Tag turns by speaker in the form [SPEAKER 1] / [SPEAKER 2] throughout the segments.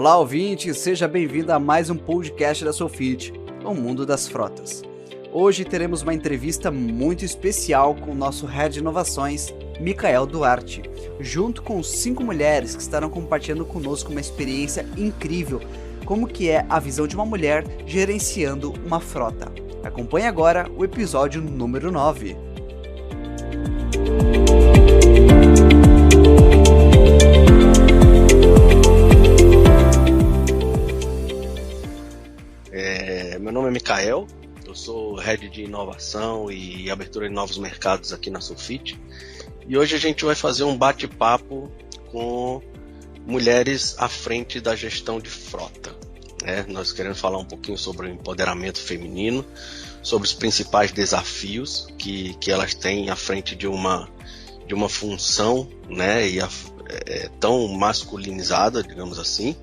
[SPEAKER 1] Olá, ouvinte, seja bem-vindo a mais um podcast da Sofit, o mundo das frotas. Hoje teremos uma entrevista muito especial com o nosso Head de Inovações, Micael Duarte, junto com 5 mulheres que estarão compartilhando conosco uma experiência incrível, como que é a visão de uma mulher gerenciando uma frota. Acompanhe agora o episódio número 9.
[SPEAKER 2] Meu nome é Micael, eu sou Head de Inovação e Abertura de Novos Mercados aqui na Sofit. E hoje a gente vai fazer um bate-papo com mulheres à frente da gestão de frota. Nós queremos falar um pouquinho sobre o empoderamento feminino, sobre os principais desafios que elas têm à frente de uma função, tão masculinizada, digamos assim,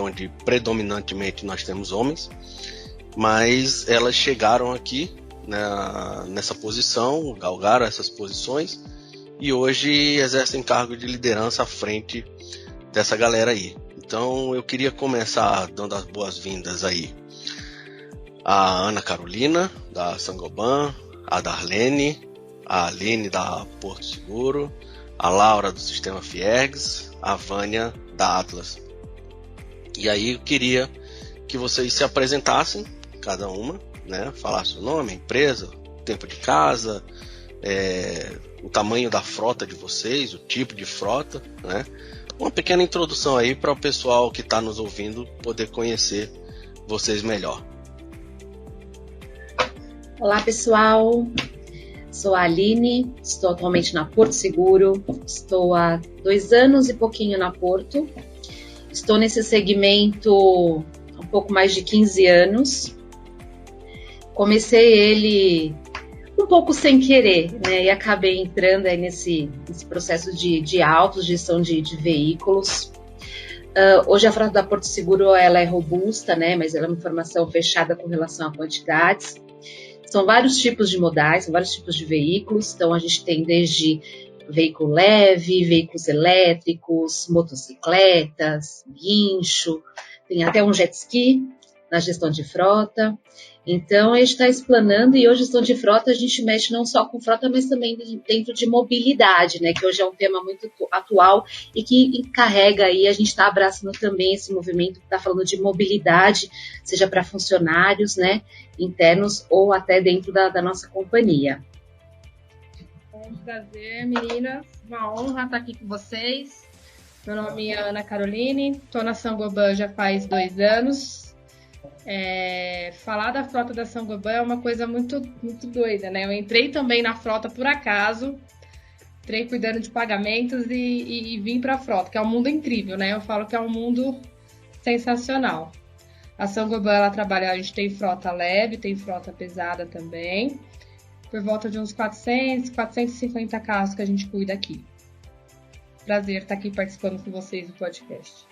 [SPEAKER 2] onde predominantemente nós temos homens, mas elas chegaram aqui nessa posição, galgaram essas posições e hoje exercem cargo de liderança à frente dessa galera aí. Então eu queria começar dando as boas-vindas aí a Ana Carolina, da Saint-Gobain, a Darlene, a Aline, da Porto Seguro, a Laura, do Sistema Fiergs, a Vânia, da Atlas. E aí eu queria que vocês se apresentassem, cada uma, falasse o nome, a empresa, o tempo de casa, o tamanho da frota de vocês, o tipo de frota, Uma pequena introdução aí para o pessoal que está nos ouvindo poder conhecer vocês melhor.
[SPEAKER 3] Olá, pessoal. Sou a Aline, estou atualmente na Porto Seguro, estou há 2 anos e pouquinho na Porto. Estou nesse segmento há um pouco mais de 15 anos. Comecei ele um pouco sem querer, e acabei entrando aí nesse processo de autogestão de veículos. Hoje a frota da Porto Seguro ela é robusta, mas ela é uma informação fechada com relação a quantidades. São vários tipos de modais, são vários tipos de veículos. Então a gente tem desde veículo leve, veículos elétricos, motocicletas, guincho, tem até um jet ski na gestão de frota. Então, a gente está explanando e hoje gestão de frota a gente mexe não só com frota, mas também dentro de mobilidade, que hoje é um tema muito atual e que encarrega aí, a gente está abraçando também esse movimento que está falando de mobilidade, seja para funcionários, internos ou até dentro da nossa companhia.
[SPEAKER 4] Um prazer, meninas. Uma honra estar aqui com vocês. Meu nome é Ana Caroline, estou na Saint-Gobain já faz 2 anos. Falar da frota da Saint-Gobain é uma coisa muito, muito doida, Eu entrei também na frota por acaso, entrei cuidando de pagamentos e vim para a frota, que é um mundo incrível, Eu falo que é um mundo sensacional. A Saint-Gobain, ela trabalha, a gente tem frota leve, tem frota pesada também, por volta de uns 400, 450 carros que a gente cuida aqui. Prazer estar aqui participando com vocês do podcast.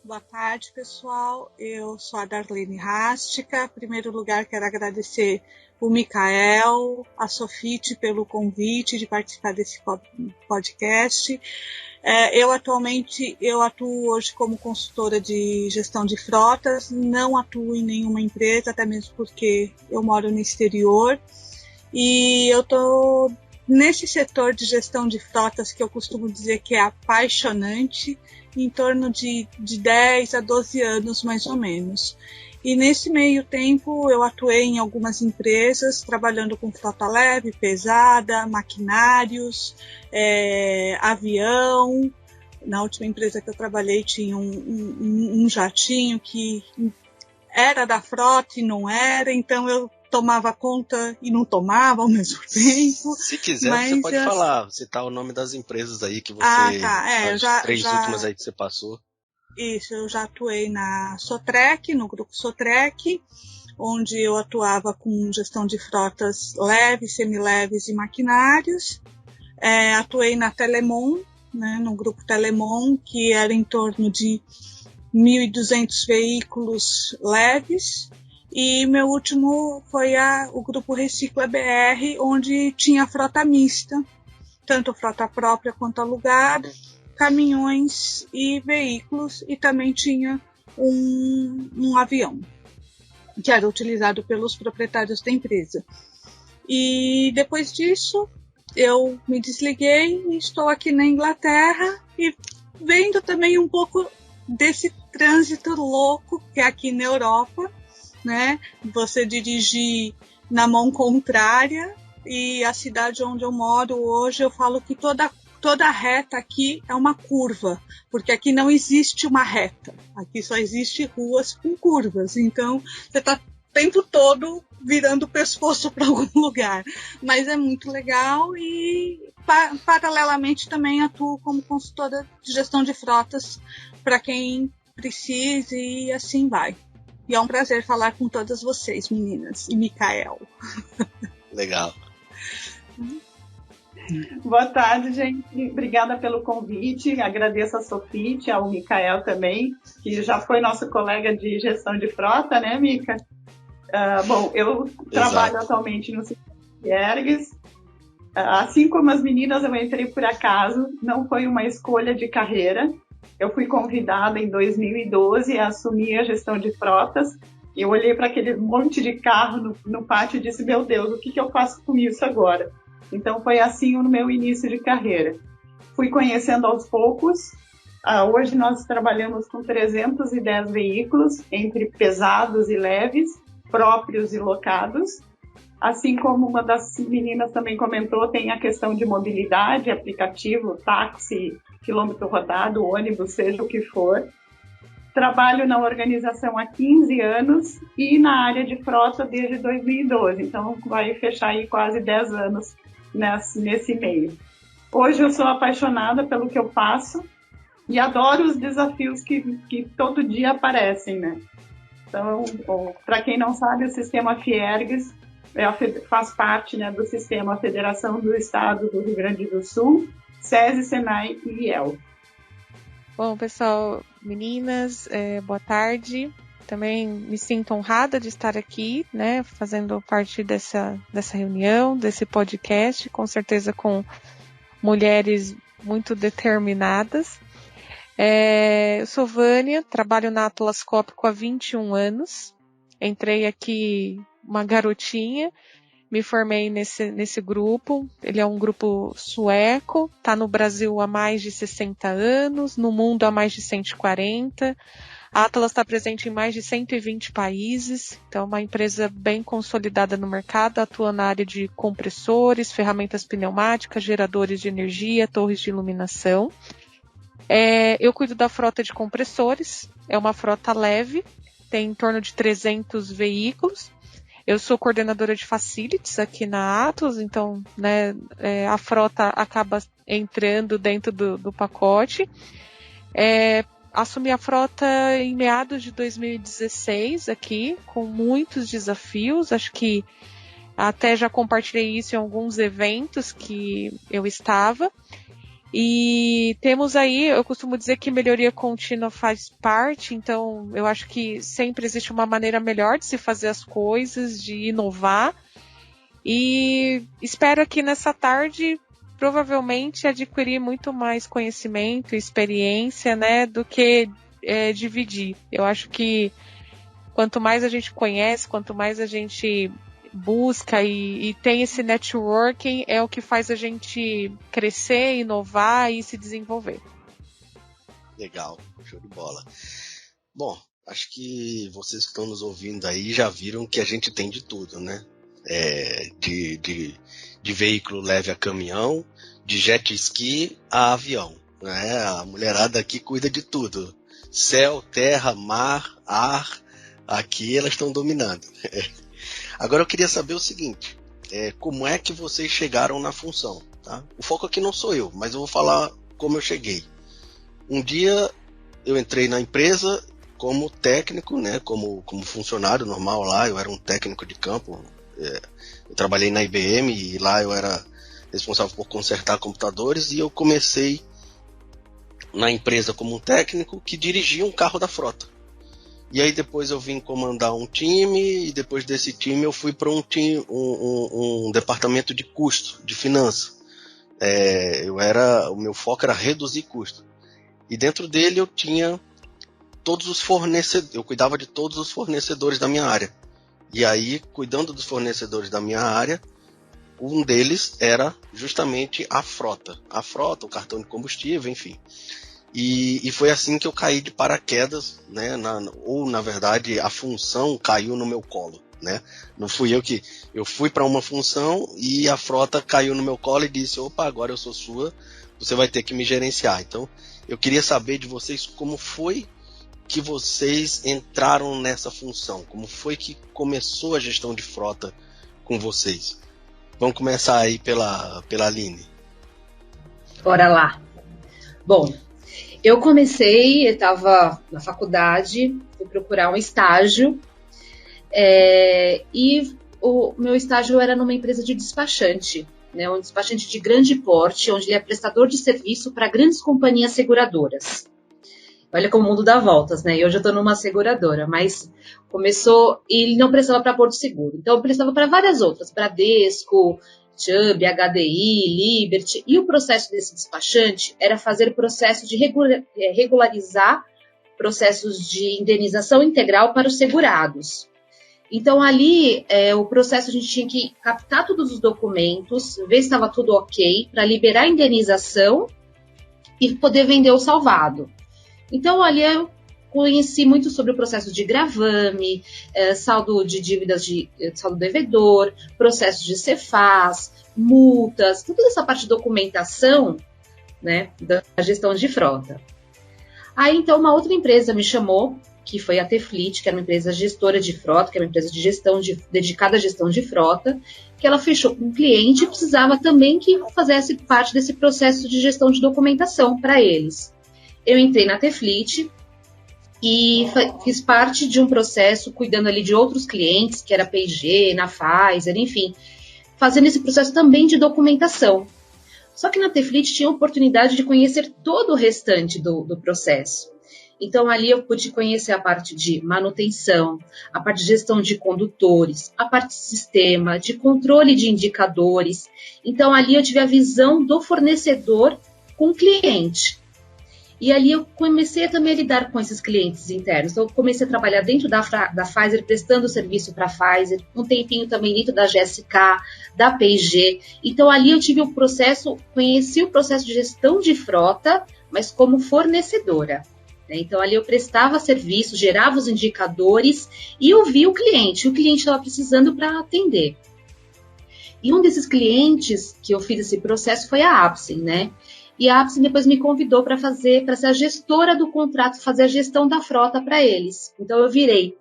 [SPEAKER 5] Boa tarde, pessoal. Eu sou a Darlene Rastica. Em primeiro lugar, quero agradecer o Micael, a Sofit pelo convite de participar desse podcast. Eu atuo hoje como consultora de gestão de frotas, não atuo em nenhuma empresa, até mesmo porque eu moro no exterior. E eu estou nesse setor de gestão de frotas que eu costumo dizer que é apaixonante, em torno de 10 a 12 anos, mais ou menos. E nesse meio tempo eu atuei em algumas empresas, trabalhando com frota leve, pesada, maquinários, avião. Na última empresa que eu trabalhei tinha um jatinho que era da frota e não era, então eu tomava conta e não tomava ao mesmo tempo.
[SPEAKER 2] Se quiser, você pode falar, citar o nome das empresas aí que você... as 3 últimas aí que você passou.
[SPEAKER 5] Isso, eu já atuei na Sotrec, no grupo Sotrec, onde eu atuava com gestão de frotas leves, semileves e maquinários. Atuei na Telemon, no grupo Telemon, que era em torno de 1.200 veículos leves. E meu último foi o grupo Recicla BR, onde tinha frota mista, tanto frota própria quanto alugada. caminhões e veículos, e também tinha um avião, que era utilizado pelos proprietários da empresa. E depois disso, eu me desliguei e estou aqui na Inglaterra e vendo também um pouco desse trânsito louco que é aqui na Europa, né? Você dirigir na mão contrária, e a cidade onde eu moro hoje, eu falo que toda reta aqui é uma curva, porque aqui não existe uma reta, aqui só existe ruas com curvas, então você está o tempo todo virando o pescoço para algum lugar, mas é muito legal. E paralelamente também atuo como consultora de gestão de frotas para quem precise, e assim vai. E é um prazer falar com todas vocês, meninas, e Micael.
[SPEAKER 2] Legal.
[SPEAKER 6] Boa tarde, gente. Obrigada pelo convite. Agradeço a Sofite, ao Micael também, que já foi nosso colega de gestão de frota, né, Mica? Bom, eu trabalho atualmente no sistema Fiergues. Assim como as meninas, eu entrei por acaso, não foi uma escolha de carreira. Eu fui convidada em 2012 a assumir a gestão de frotas. Eu olhei para aquele monte de carro no pátio e disse, meu Deus, o que eu faço com isso agora? Então foi assim o meu início de carreira. Fui conhecendo aos poucos. Hoje nós trabalhamos com 310 veículos, entre pesados e leves, próprios e locados. Assim como uma das meninas também comentou, tem a questão de mobilidade, aplicativo, táxi, quilômetro rodado, ônibus, seja o que for. Trabalho na organização há 15 anos e na área de frota desde 2012, então vai fechar aí quase 10 anos nesse meio. Hoje eu sou apaixonada pelo que eu faço e adoro os desafios que todo dia aparecem, né? Então, para quem não sabe, o sistema Fiergues faz parte, né, do sistema Federação do Estado do Rio Grande do Sul, SESI, SENAI e IEL.
[SPEAKER 7] Bom, pessoal, meninas, boa tarde. Também me sinto honrada de estar aqui, né, fazendo parte dessa reunião, desse podcast, com certeza com mulheres muito determinadas. Eu sou Vânia, trabalho na Atlas Copco há 21 anos. Entrei aqui uma garotinha, me formei nesse grupo. Ele é um grupo sueco, está no Brasil há mais de 60 anos, no mundo há mais de 140. A Atlas está presente em mais de 120 países, então é uma empresa bem consolidada no mercado, atua na área de compressores, ferramentas pneumáticas, geradores de energia, torres de iluminação. Eu cuido da frota de compressores, é uma frota leve, tem em torno de 300 veículos. Eu sou coordenadora de facilities aqui na Atlas, então, né, a frota acaba entrando dentro do pacote. Assumi a frota em meados de 2016 aqui, com muitos desafios. Acho que até já compartilhei isso em alguns eventos que eu estava. E temos aí, eu costumo dizer que melhoria contínua faz parte, então eu acho que sempre existe uma maneira melhor de se fazer as coisas, de inovar. E espero aqui nessa tarde provavelmente adquirir muito mais conhecimento e experiência, né, do que dividir. Eu acho que quanto mais a gente conhece, quanto mais a gente busca e tem esse networking, é o que faz a gente crescer, inovar e se desenvolver.
[SPEAKER 2] Legal, show de bola. Bom, acho que vocês que estão nos ouvindo aí já viram que a gente tem de tudo, né? De veículo leve a caminhão, de jet ski a avião, né? A mulherada aqui cuida de tudo. Céu, terra, mar, ar, aqui elas estão dominando. Agora eu queria saber o seguinte, como é que vocês chegaram na função? Tá? O foco aqui não sou eu, mas eu vou falar como eu cheguei. Um dia eu entrei na empresa como técnico, né, como funcionário normal lá, eu era um técnico de campo. Eu trabalhei na IBM e lá eu era responsável por consertar computadores, e eu comecei na empresa como um técnico que dirigia um carro da frota. E aí depois eu vim comandar um time, e depois desse time eu fui para um departamento de custo, de finanças. o meu foco era reduzir custo. E dentro dele eu tinha todos os fornecedores, eu cuidava de todos os fornecedores da minha área. E aí, cuidando dos fornecedores da minha área, um deles era justamente a frota, o cartão de combustível, enfim. E foi assim que eu caí de paraquedas, né? Na verdade, a função caiu no meu colo, né? Não fui eu fui para uma função e a frota caiu no meu colo e disse: opa, agora eu sou sua, você vai ter que me gerenciar. Então, eu queria saber de vocês como foi que vocês entraram nessa função, como foi que começou a gestão de frota com vocês. Vamos começar aí pela Aline.
[SPEAKER 3] Bora lá. Bom, eu estava na faculdade, fui procurar um estágio, e o meu estágio era numa empresa de despachante, né, um despachante de grande porte, onde ele é prestador de serviço para grandes companhias seguradoras. Olha como o mundo dá voltas, né? E hoje eu estou numa seguradora, mas começou e ele não prestava para Porto Seguro. Então, eu prestava para várias outras, Bradesco, Chubb, HDI, Liberty. E o processo desse despachante era fazer processo de regularizar processos de indenização integral para os segurados. Então, ali, o processo a gente tinha que captar todos os documentos, ver se estava tudo ok, para liberar a indenização e poder vender o salvado. Então, ali eu conheci muito sobre o processo de gravame, saldo de dívidas de saldo devedor, processo de Cefaz, multas, toda essa parte de documentação, né, da gestão de frota. Aí, então, uma outra empresa me chamou, que foi a Teflit, que era uma empresa gestora de frota, que era uma empresa de gestão dedicada à gestão de frota, que ela fechou com um cliente e precisava também que fizesse parte desse processo de gestão de documentação para eles. Eu entrei na Teflit e fiz parte de um processo cuidando ali de outros clientes, que era P&G, na Pfizer, enfim, fazendo esse processo também de documentação. Só que na Teflit tinha a oportunidade de conhecer todo o restante do processo. Então, ali eu pude conhecer a parte de manutenção, a parte de gestão de condutores, a parte de sistema, de controle de indicadores. Então, ali eu tive a visão do fornecedor com o cliente. E ali eu comecei também a lidar com esses clientes internos. Então, eu comecei a trabalhar dentro da Pfizer, prestando serviço para a Pfizer, um tempinho também dentro da GSK, da P&G. Então, ali eu tive o processo, conheci o processo de gestão de frota, mas como fornecedora. Então, ali eu prestava serviço, gerava os indicadores e ouvia o cliente estava precisando para atender. E um desses clientes que eu fiz esse processo foi a Apsen, né? E a Apsen depois me convidou para ser a gestora do contrato, fazer a gestão da frota para eles. Então, eu virei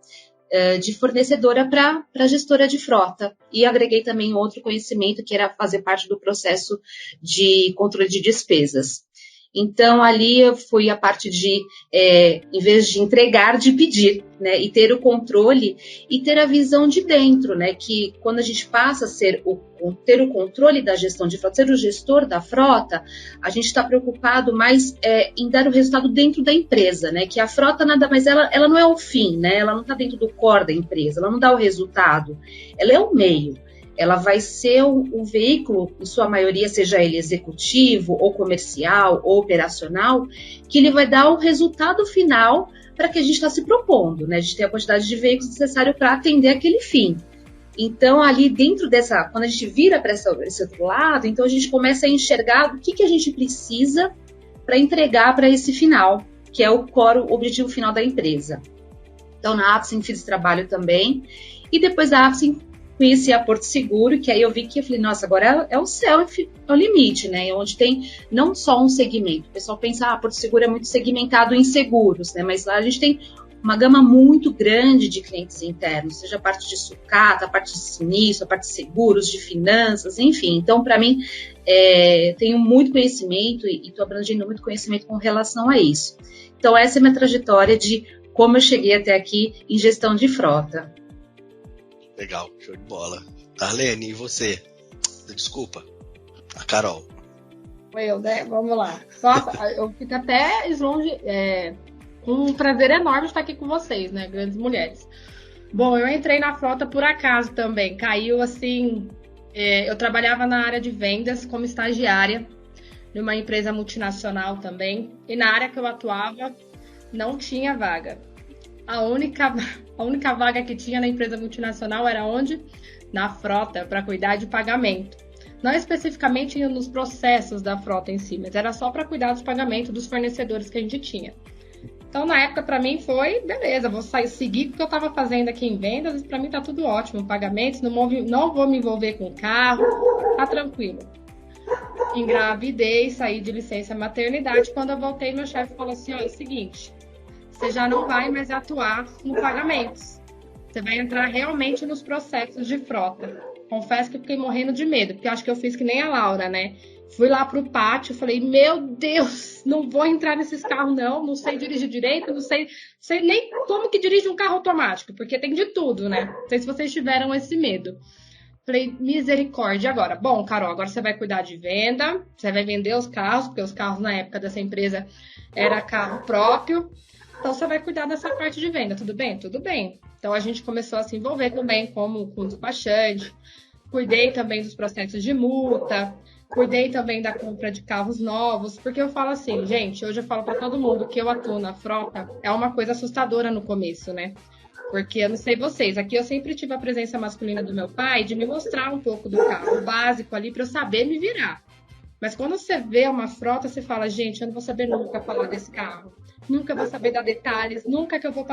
[SPEAKER 3] de fornecedora para gestora de frota. E agreguei também outro conhecimento, que era fazer parte do processo de controle de despesas. Então, ali eu fui a parte de, em vez de entregar, de pedir, né? E ter o controle e ter a visão de dentro, né? Que quando a gente passa a ter o controle da gestão de frota, ser o gestor da frota, a gente está preocupado mais em dar o resultado dentro da empresa, né? Que a frota nada mais, ela não é o fim, né? Ela não está dentro do core da empresa, ela não dá o resultado, ela é o meio. Ela vai ser um veículo, em sua maioria, seja ele executivo, ou comercial, ou operacional, que ele vai dar o resultado final para que a gente está se propondo, né? A gente tem a quantidade de veículos necessário para atender aquele fim. Então, ali dentro dessa, quando a gente vira para esse outro lado, então a gente começa a enxergar o que a gente precisa para entregar para esse final, que é o core, o objetivo final da empresa. Então, na Apsen fiz esse trabalho também, e depois da Apsen conheci a Porto Seguro, que aí eu vi que eu falei, nossa, agora é o céu, é o limite, né? Onde tem não só um segmento. O pessoal pensa, Porto Seguro é muito segmentado em seguros, né? Mas lá a gente tem uma gama muito grande de clientes internos, seja a parte de sucata, a parte de sinistro, a parte de seguros, de finanças, enfim. Então, para mim, tenho muito conhecimento e estou abrangendo muito conhecimento com relação a isso. Então, essa é a minha trajetória de como eu cheguei até aqui em gestão de frota.
[SPEAKER 2] Legal, show de bola. Darlene, e você? Desculpa, a Carol.
[SPEAKER 4] Eu, né? Vamos lá. Nossa, eu fico até longe, com um prazer enorme de estar aqui com vocês, né? Grandes mulheres. Bom, eu entrei na frota por acaso também. Caiu assim, Eu trabalhava na área de vendas como estagiária, numa empresa multinacional também. E na área que eu atuava, não tinha vaga. A única vaga que tinha na empresa multinacional era onde? Na frota, para cuidar de pagamento. Não especificamente nos processos da frota em si, mas era só para cuidar dos pagamentos dos fornecedores que a gente tinha. Então, na época, para mim, foi, beleza, vou seguir o que eu estava fazendo aqui em vendas, e para mim tá tudo ótimo. Pagamentos, não vou me envolver com carro, tá tranquilo. Engravidei, saí de licença maternidade. Quando eu voltei, meu chefe falou assim, olha, é o seguinte, você já não vai mais atuar no pagamentos. Você vai entrar realmente nos processos de frota. Confesso que eu fiquei morrendo de medo, porque eu acho que eu fiz que nem a Laura, né? Fui lá pro pátio, falei, meu Deus, não vou entrar nesses carros não sei dirigir direito, não sei nem como que dirige um carro automático, porque tem de tudo, né? Não sei se vocês tiveram esse medo. Falei, misericórdia, agora. Bom, Carol, agora você vai cuidar de venda, você vai vender os carros, porque os carros na época dessa empresa era carro próprio, então você vai cuidar dessa parte de venda, tudo bem? Tudo bem. Então a gente começou a se envolver também com despachante, cuidei também dos processos de multa, cuidei também da compra de carros novos, porque eu falo assim, gente, hoje eu falo para todo mundo que eu atuo na frota, é uma coisa assustadora no começo, né? Porque eu não sei vocês, aqui eu sempre tive a presença masculina do meu pai de me mostrar um pouco do carro, o básico ali, para eu saber me virar. Mas quando você vê uma frota, você fala, gente, eu não vou saber nunca falar desse carro. Nunca vou saber dar detalhes, nunca que eu vou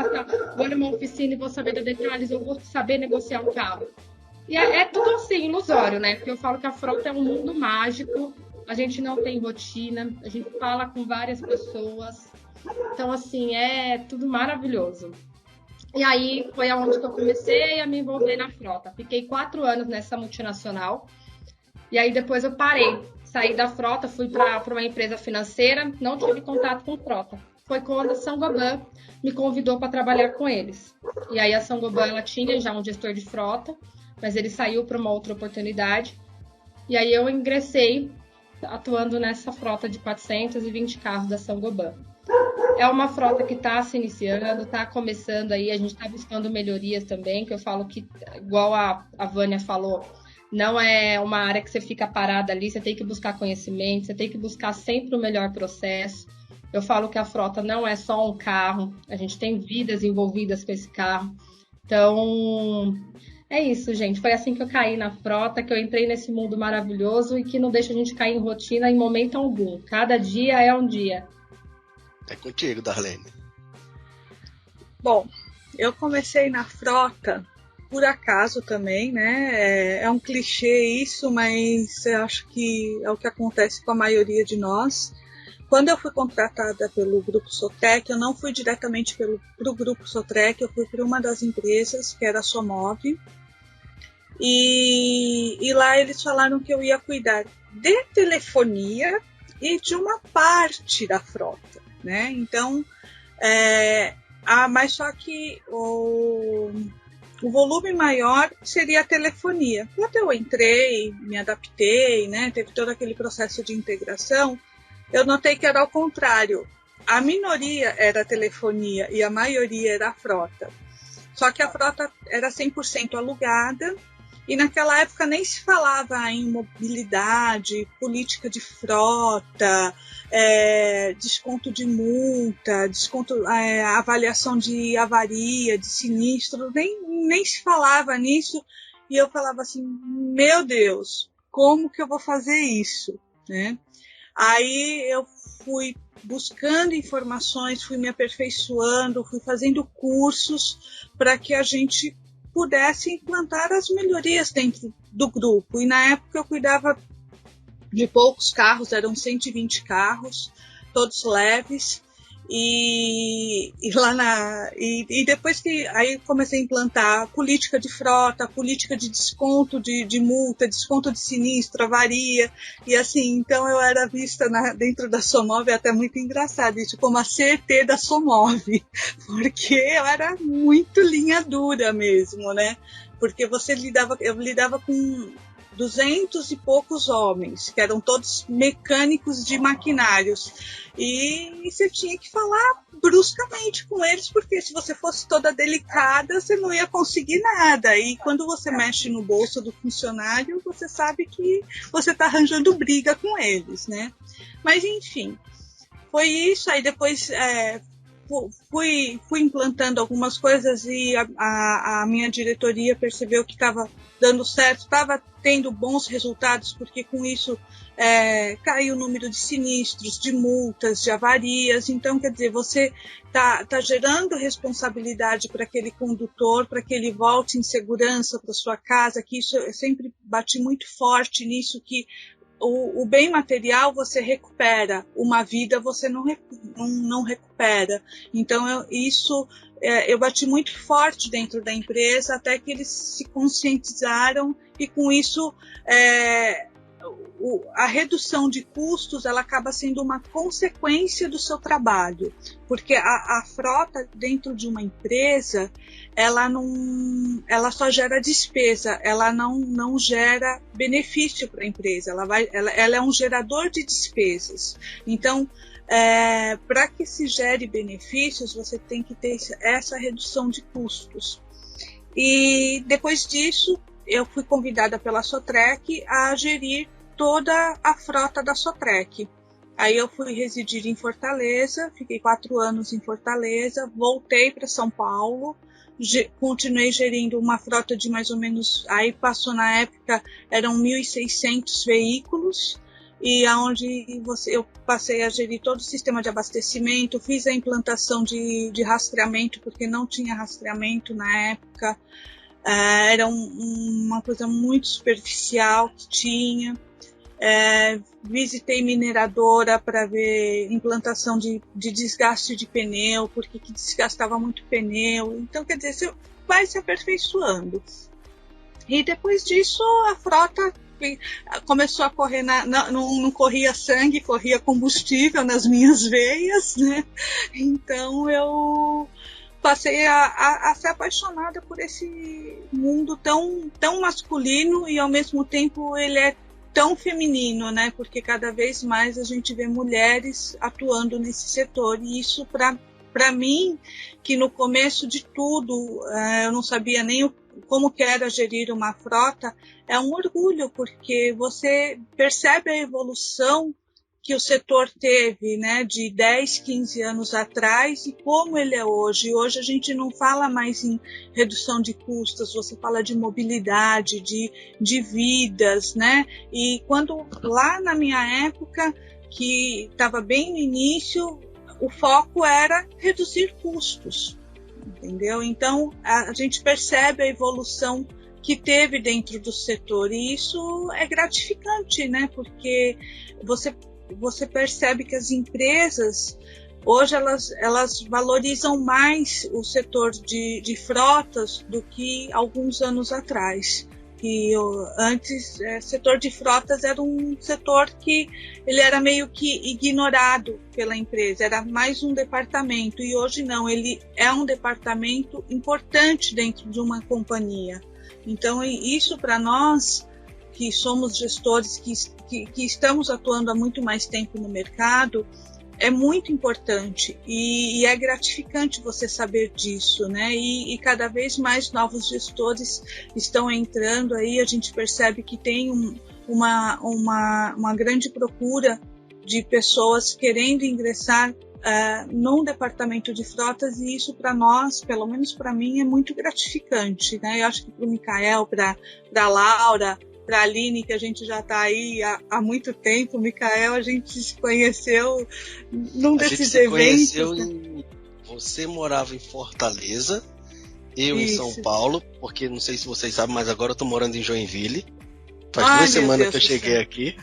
[SPEAKER 4] numa oficina e vou saber dar detalhes, eu vou saber negociar um carro. E é tudo assim, ilusório, né? Porque eu falo que a frota é um mundo mágico, a gente não tem rotina, a gente fala com várias pessoas. Então, assim, é tudo maravilhoso. E aí foi aonde que eu comecei a me envolver na frota. Fiquei 4 anos nessa multinacional. E aí depois eu parei, saí da frota, fui para uma empresa financeira, não tive contato com frota. Foi quando a Saint-Gobain me convidou para trabalhar com eles. E aí a Saint-Gobain, ela tinha já um gestor de frota, mas ele saiu para uma outra oportunidade. E aí eu ingressei atuando nessa frota de 420 carros da Saint-Gobain. É uma frota que está se iniciando, está começando aí, a gente está buscando melhorias também, que eu falo que, igual a Vânia falou, não é uma área que você fica parada ali, você tem que buscar conhecimento, você tem que buscar sempre o melhor processo. Eu falo que a frota não é só um carro, a gente tem vidas envolvidas com esse carro. Então, é isso, gente. Foi assim que eu caí na frota, que eu entrei nesse mundo maravilhoso e que não deixa a gente cair em rotina em momento algum. Cada dia é um dia.
[SPEAKER 2] É contigo, Darlene.
[SPEAKER 5] Bom, eu comecei na frota por acaso também, né? É um clichê isso, mas eu acho que é o que acontece com a maioria de nós. Quando eu fui contratada pelo Grupo Sotrec, eu não fui diretamente pro Grupo Sotrec, eu fui para uma das empresas, que era a Somov. E lá eles falaram que eu ia cuidar de telefonia e de uma parte da frota, né? Então, mas só que o volume maior seria a telefonia. Quando eu entrei, me adaptei, né? Teve todo aquele processo de integração. Eu notei que era ao contrário. A minoria era a telefonia e a maioria era a frota. Só que a frota era 100% alugada e naquela época nem se falava em mobilidade, política de frota, desconto de multa, avaliação de avaria, de sinistro, nem se falava nisso. E eu falava assim, meu Deus, como que eu vou fazer isso, né? Aí eu fui buscando informações, fui me aperfeiçoando, fui fazendo cursos para que a gente pudesse implantar as melhorias dentro do grupo. E na época eu cuidava de poucos carros, eram 120 carros, todos leves. E depois que aí comecei a implantar política de frota, política de desconto de multa, desconto de sinistro, avaria, e assim, então eu era vista dentro da Somov, é até muito engraçado isso, como a CET da Somov, porque eu era muito linha dura mesmo, né? Porque eu lidava com 200 e poucos homens, que eram todos mecânicos de maquinários. E você tinha que falar bruscamente com eles, porque se você fosse toda delicada, você não ia conseguir nada. E quando você mexe no bolso do funcionário, você sabe que você está arranjando briga com eles, né? Mas, enfim, foi isso. Aí depois fui implantando algumas coisas e a minha diretoria percebeu que estava dando certo, estava tendo bons resultados, porque com isso caiu o número de sinistros, de multas, de avarias. Então, quer dizer, você tá gerando responsabilidade para aquele condutor, para que ele volte em segurança para sua casa, que isso eu sempre bati muito forte nisso, que o bem material você recupera, uma vida você não recupera. Então, eu bati muito forte dentro da empresa, até que eles se conscientizaram, e com isso a redução de custos ela acaba sendo uma consequência do seu trabalho, porque a frota dentro de uma empresa ela só gera despesa, ela não gera benefício para a empresa, ela é um gerador de despesas. Então, para que se gere benefícios, você tem que ter essa redução de custos. E depois disso, eu fui convidada pela Sotrec a gerir toda a frota da Sotrec. Aí eu fui residir em Fortaleza, fiquei 4 anos em Fortaleza, voltei para São Paulo, continuei gerindo uma frota de mais ou menos, aí passou na época, eram 1.600 veículos, e aonde eu passei a gerir todo o sistema de abastecimento, fiz a implantação de rastreamento, porque não tinha rastreamento na época, era uma coisa muito superficial que tinha. Visitei mineradora para ver implantação de desgaste de pneu, porque que desgastava muito pneu. Então, quer dizer, você vai se aperfeiçoando. E depois disso, a frota começou a correr, não corria sangue, corria combustível nas minhas veias, né? Então, eu passei a ser apaixonada por esse mundo tão masculino, e ao mesmo tempo ele é tão feminino, né? Porque cada vez mais a gente vê mulheres atuando nesse setor, e isso para mim, que no começo de tudo eu não sabia nem como que era gerir uma frota, é um orgulho, porque você percebe a evolução que o setor teve, né, de 10, 15 anos atrás, e como ele é hoje. Hoje a gente não fala mais em redução de custos, você fala de mobilidade, de vidas, né? E quando lá na minha época, que estava bem no início, o foco era reduzir custos, entendeu? Então a gente percebe a evolução que teve dentro do setor, e isso é gratificante, né? Porque você percebe que as empresas hoje elas valorizam mais o setor de frotas do que alguns anos atrás. E antes, setor de frotas era um setor que ele era meio que ignorado pela empresa, era mais um departamento, e hoje não, ele é um departamento importante dentro de uma companhia. Então, isso para nós, que somos gestores, que estamos atuando há muito mais tempo no mercado, é muito importante, e é gratificante você saber disso, né? E cada vez mais novos gestores estão entrando aí, a gente percebe que tem uma grande procura de pessoas querendo ingressar num departamento de frotas, e isso para nós, pelo menos para mim, é muito gratificante, né? Eu acho que para o Mikael, para a Laura, para a Aline, que a gente já está aí há muito tempo. O Mikael, a gente se conheceu num desses eventos.
[SPEAKER 2] Você morava em Fortaleza, eu
[SPEAKER 5] Isso.
[SPEAKER 2] em São Paulo, porque não sei se vocês sabem, mas agora eu estou morando em Joinville. Faz 2 semanas que eu cheguei aqui.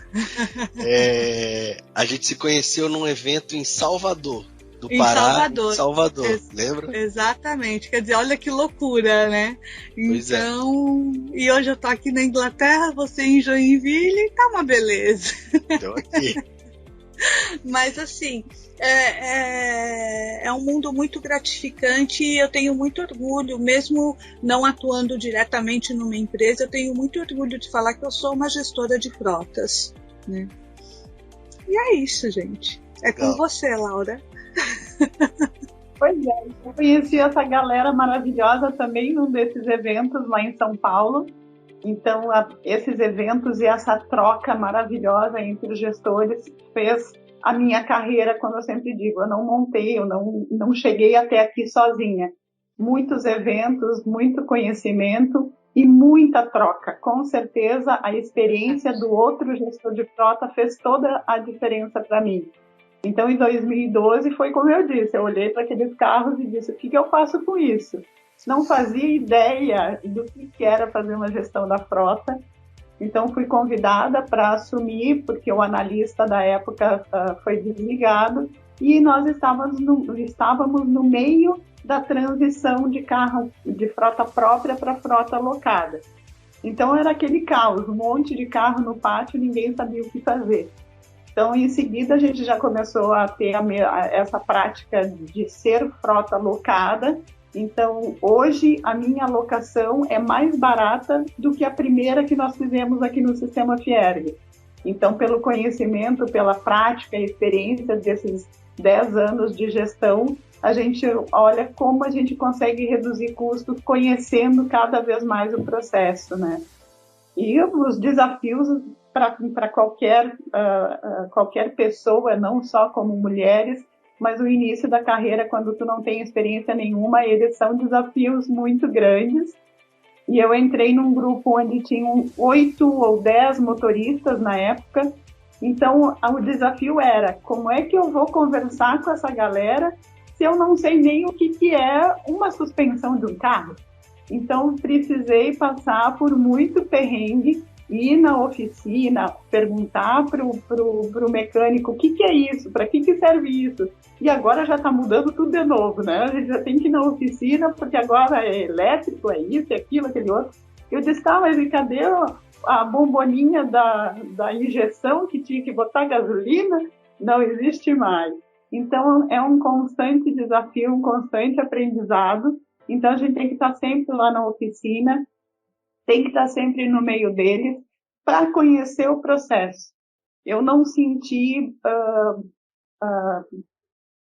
[SPEAKER 2] A gente se conheceu num evento em Salvador, do Pará, Salvador, lembra?
[SPEAKER 5] Exatamente, quer dizer, olha que loucura, né?
[SPEAKER 2] Pois
[SPEAKER 5] então, e hoje eu tô aqui na Inglaterra, você em Joinville, tá uma beleza.
[SPEAKER 2] Tô aqui.
[SPEAKER 5] Mas assim, é um mundo muito gratificante e eu tenho muito orgulho, mesmo não atuando diretamente numa empresa, eu tenho muito orgulho de falar que eu sou uma gestora de frotas, né? E é isso, gente. É com você, Laura.
[SPEAKER 6] Pois é, eu conheci essa galera maravilhosa também num desses eventos lá em São Paulo. Então, esses eventos e essa troca maravilhosa entre os gestores fez a minha carreira, como eu sempre digo, eu não montei, eu não cheguei até aqui sozinha. Muitos eventos, muito conhecimento e muita troca. Com certeza, a experiência do outro gestor de frota fez toda a diferença para mim. Então, em 2012, foi como eu disse, eu olhei para aqueles carros e disse, o que eu faço com isso? Não fazia ideia do que era fazer uma gestão da frota. Então, fui convidada para assumir, porque o analista da época foi desligado, e nós estávamos no meio da transição de carro de frota própria para frota alocada. Então, era aquele caos, um monte de carro no pátio, ninguém sabia o que fazer. Então, em seguida, a gente já começou a ter essa prática de ser frota alocada. Então, hoje, a minha alocação é mais barata do que a primeira que nós fizemos aqui no Sistema Fierg. Então, pelo conhecimento, pela prática e experiência desses 10 anos de gestão, a gente olha como a gente consegue reduzir custos conhecendo cada vez mais o processo, né? E os desafios para qualquer pessoa, não só como mulheres, mas o início da carreira, quando tu não tem experiência nenhuma, eles são desafios muito grandes. E eu entrei num grupo onde tinham 8 ou 10 motoristas na época. Então, o desafio era, como é que eu vou conversar com essa galera se eu não sei nem o que é uma suspensão de um carro? Então, precisei passar por muito perrengue, ir na oficina, perguntar pro mecânico o que é isso, para que serve isso. E agora já está mudando tudo de novo, né? A gente já tem que ir na oficina, porque agora é elétrico, é isso, é aquilo, aquele outro. Eu disse, mas e cadê a bomboninha da injeção que tinha que botar gasolina? Não existe mais. Então, é um constante desafio, um constante aprendizado. Então, a gente tem que estar sempre lá na oficina, tem que estar sempre no meio deles para conhecer o processo. Eu não senti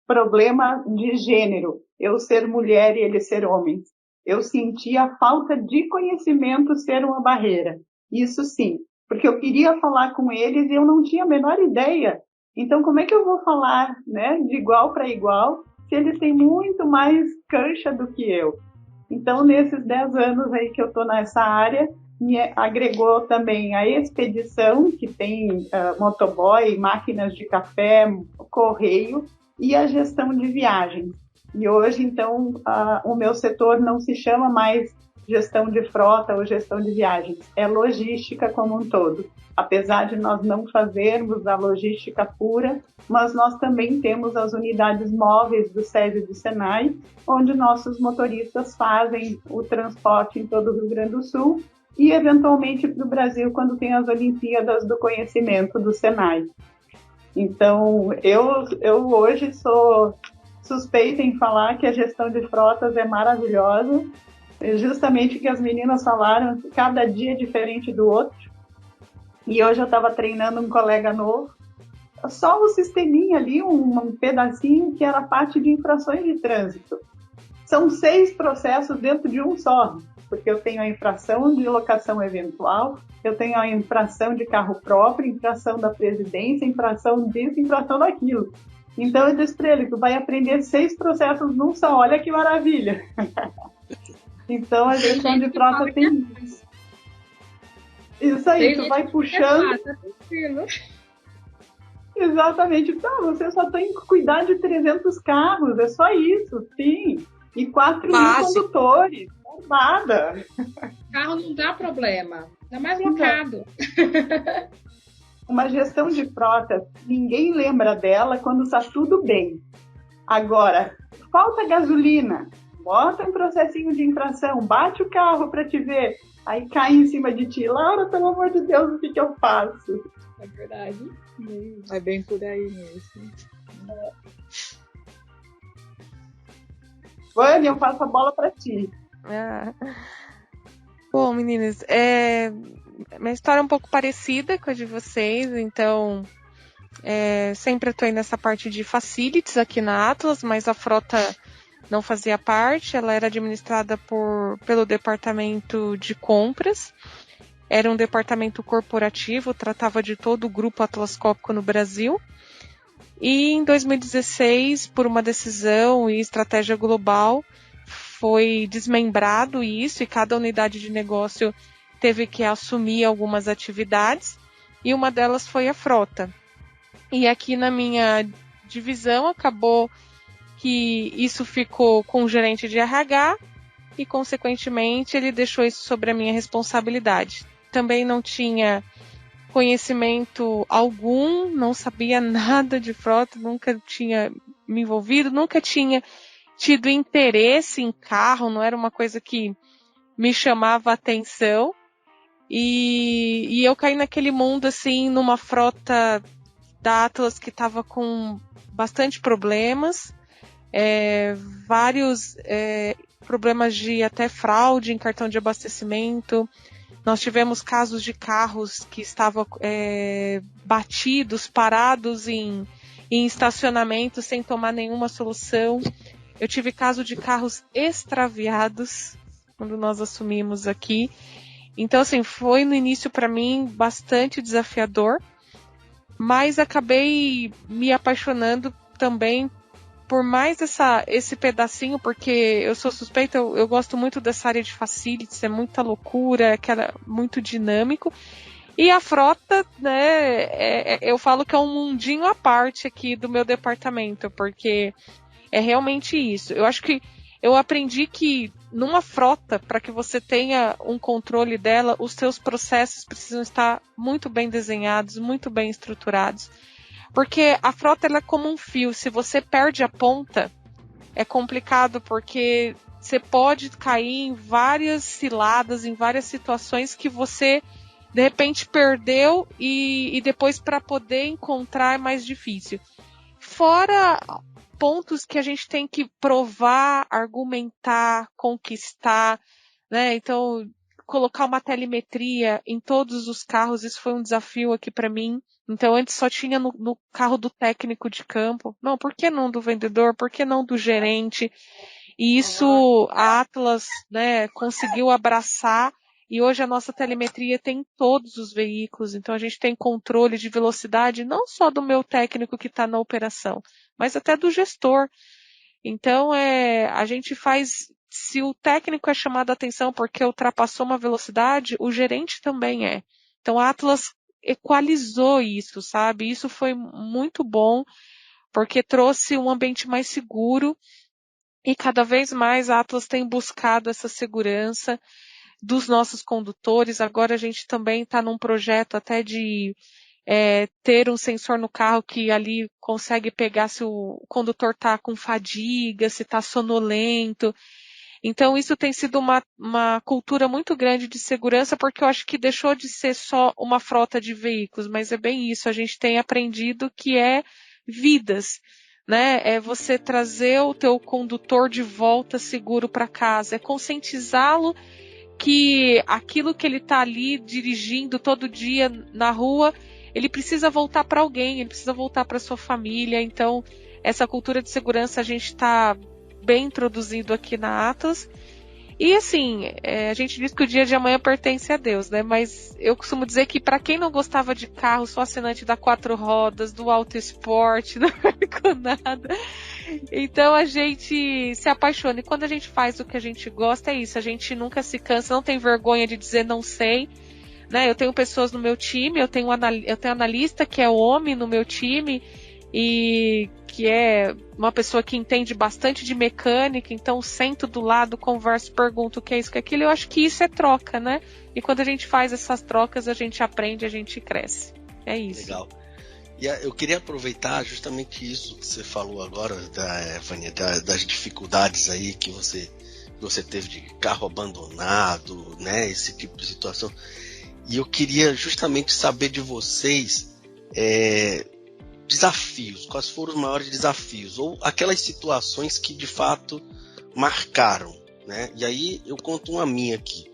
[SPEAKER 6] problema de gênero, eu ser mulher e ele ser homem. Eu senti a falta de conhecimento ser uma barreira. Isso sim, porque eu queria falar com eles e eu não tinha a menor ideia. Então, como é que eu vou falar, né, de igual para igual, se eles têm muito mais cancha do que eu? Então, nesses 10 anos aí que eu estou nessa área, me agregou também a expedição, que tem motoboy, máquinas de café, correio, e a gestão de viagens. E hoje, então, o meu setor não se chama mais gestão de frota ou gestão de viagens, é logística como um todo. Apesar de nós não fazermos a logística pura, mas nós também temos as unidades móveis do SESI e do SENAI, onde nossos motoristas fazem o transporte em todo o Rio Grande do Sul e, eventualmente, para o Brasil, quando tem as Olimpíadas do Conhecimento do SENAI. Então, eu hoje sou suspeita em falar que a gestão de frotas é maravilhosa, justamente o que as meninas falaram, cada dia é diferente do outro. E hoje eu estava treinando um colega novo, só um sisteminha ali, um pedacinho que era parte de infrações de trânsito. São 6 processos dentro de um só, porque eu tenho a infração de locação eventual, eu tenho a infração de carro próprio, infração da presidência, infração disso, infração daquilo. Então eu disse para ele, tu vai aprender 6 processos num só, olha que maravilha. Então a gestão de frota tem isso. Isso aí, tu vai puxando. Exatamente. Tá, você só tem que cuidar de 300 carros, é só isso, sim. E 4 mil condutores, nada.
[SPEAKER 4] Carro não dá problema, ainda mais locado.
[SPEAKER 6] Uma gestão de frota, ninguém lembra dela quando está tudo bem. Agora, falta gasolina, bota um processinho de infração, bate o carro para te ver, aí cai em cima de ti. Laura, pelo amor de Deus, o que eu faço?
[SPEAKER 4] É verdade.
[SPEAKER 5] É bem por aí mesmo.
[SPEAKER 6] Vânia, eu passo a bola para ti.
[SPEAKER 7] Bom, meninas, minha história é um pouco parecida com a de vocês, então sempre atuei nessa parte de facilities aqui na Atlas, mas a frota não fazia parte, ela era administrada pelo departamento de compras, era um departamento corporativo, tratava de todo o grupo atlascópico no Brasil, e em 2016, por uma decisão e estratégia global, foi desmembrado isso e cada unidade de negócio teve que assumir algumas atividades e uma delas foi a frota. E aqui na minha divisão acabou que isso ficou com o gerente de RH e, consequentemente, ele deixou isso sobre a minha responsabilidade. Também não tinha conhecimento algum, não sabia nada de frota, nunca tinha me envolvido, nunca tinha tido interesse em carro, não era uma coisa que me chamava a atenção. E eu caí naquele mundo, assim, numa frota da Atlas que estava com bastante problemas, vários problemas de até fraude em cartão de abastecimento. Nós tivemos casos de carros que estavam batidos, parados em estacionamento sem tomar nenhuma solução. Eu tive caso de carros extraviados quando nós assumimos aqui. Então, assim, foi no início para mim bastante desafiador, mas acabei me apaixonando também por mais esse pedacinho, porque eu sou suspeita, eu gosto muito dessa área de facilities, é muita loucura, é muito dinâmico. E a frota, né, eu falo que é um mundinho à parte aqui do meu departamento, porque é realmente isso. Eu acho que eu aprendi que numa frota, para que você tenha um controle dela, os seus processos precisam estar muito bem desenhados, muito bem estruturados. Porque a frota ela é como um fio. Se você perde a ponta, é complicado, porque você pode cair em várias ciladas, em várias situações que você, de repente, perdeu e depois para poder encontrar é mais difícil. Fora pontos que a gente tem que provar, argumentar, conquistar, né? Então, colocar uma telemetria em todos os carros, isso foi um desafio aqui para mim. Então, antes só tinha no carro do técnico de campo. Não, por que não do vendedor? Por que não do gerente? E isso a Atlas, né, conseguiu abraçar. E hoje a nossa telemetria tem em todos os veículos. Então, a gente tem controle de velocidade, não só do meu técnico que está na operação, mas até do gestor. Então, a gente faz... Se o técnico é chamado a atenção porque ultrapassou uma velocidade, o gerente também é. Então, a Atlas equalizou isso, sabe? Isso foi muito bom, porque trouxe um ambiente mais seguro e cada vez mais a Atlas tem buscado essa segurança dos nossos condutores. Agora a gente também está num projeto até de ter um sensor no carro que ali consegue pegar se o condutor está com fadiga, se está sonolento. Então isso tem sido uma cultura muito grande de segurança, porque eu acho que deixou de ser só uma frota de veículos, mas é bem isso, a gente tem aprendido que é vidas, né? É você trazer o teu condutor de volta seguro para casa, é conscientizá-lo que aquilo que ele está ali dirigindo todo dia na rua, ele precisa voltar para alguém, ele precisa voltar para sua família. Então essa cultura de segurança a gente está bem introduzido aqui na Atlas. E assim, a gente diz que o dia de amanhã pertence a Deus, né? Mas eu costumo dizer que para quem não gostava de carro, sou assinante da 4 rodas, do Auto Esporte, não com nada. Então a gente se apaixona. E quando a gente faz o que a gente gosta, é isso. A gente nunca se cansa, não tem vergonha de dizer não sei. Né? Eu tenho pessoas no meu time, eu tenho analista que é homem no meu time, e que é uma pessoa que entende bastante de mecânica, então sento do lado, converso, pergunto o que é isso, o que é aquilo. Eu acho que isso é troca, né? E quando a gente faz essas trocas, a gente aprende, a gente cresce. É isso.
[SPEAKER 2] Legal. E eu queria aproveitar justamente isso que você falou agora, Vânia, das dificuldades aí que você teve de carro abandonado, né, esse tipo de situação. E eu queria justamente saber de vocês desafios, quais foram os maiores desafios, ou aquelas situações que de fato marcaram, né? E aí eu conto uma minha aqui.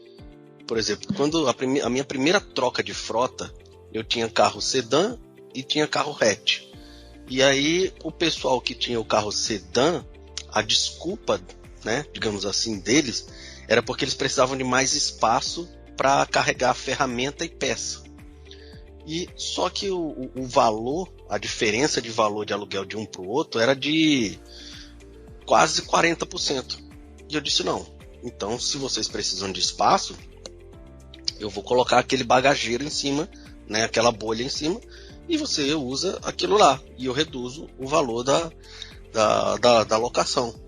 [SPEAKER 2] Por exemplo, quando a minha primeira troca de frota, eu tinha carro sedã e tinha carro hatch. E aí o pessoal que tinha o carro sedã, a desculpa, né, digamos assim, deles, era porque eles precisavam de mais espaço para carregar ferramenta e peça. E só que o valor, a diferença de valor de aluguel de um para o outro era de quase 40%. E eu disse, não, então se vocês precisam de espaço, eu vou colocar aquele bagageiro em cima, né, aquela bolha em cima, e você usa aquilo lá. E eu reduzo o valor da locação.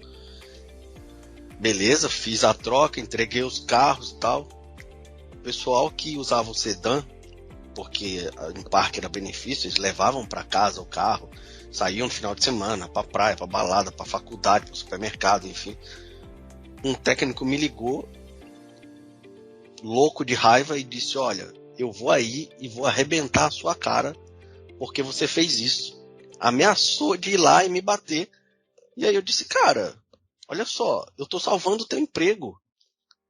[SPEAKER 2] Beleza, fiz a troca, entreguei os carros e tal. O pessoal que usava o sedã, porque em parque era benefício, eles levavam para casa o carro, saíam no final de semana, para praia, para balada, para faculdade, para supermercado, enfim. Um técnico me ligou, louco de raiva, e disse, olha, eu vou aí e vou arrebentar a sua cara porque você fez isso. Ameaçou de ir lá e me bater. E aí eu disse, cara, olha só, eu estou salvando o teu emprego.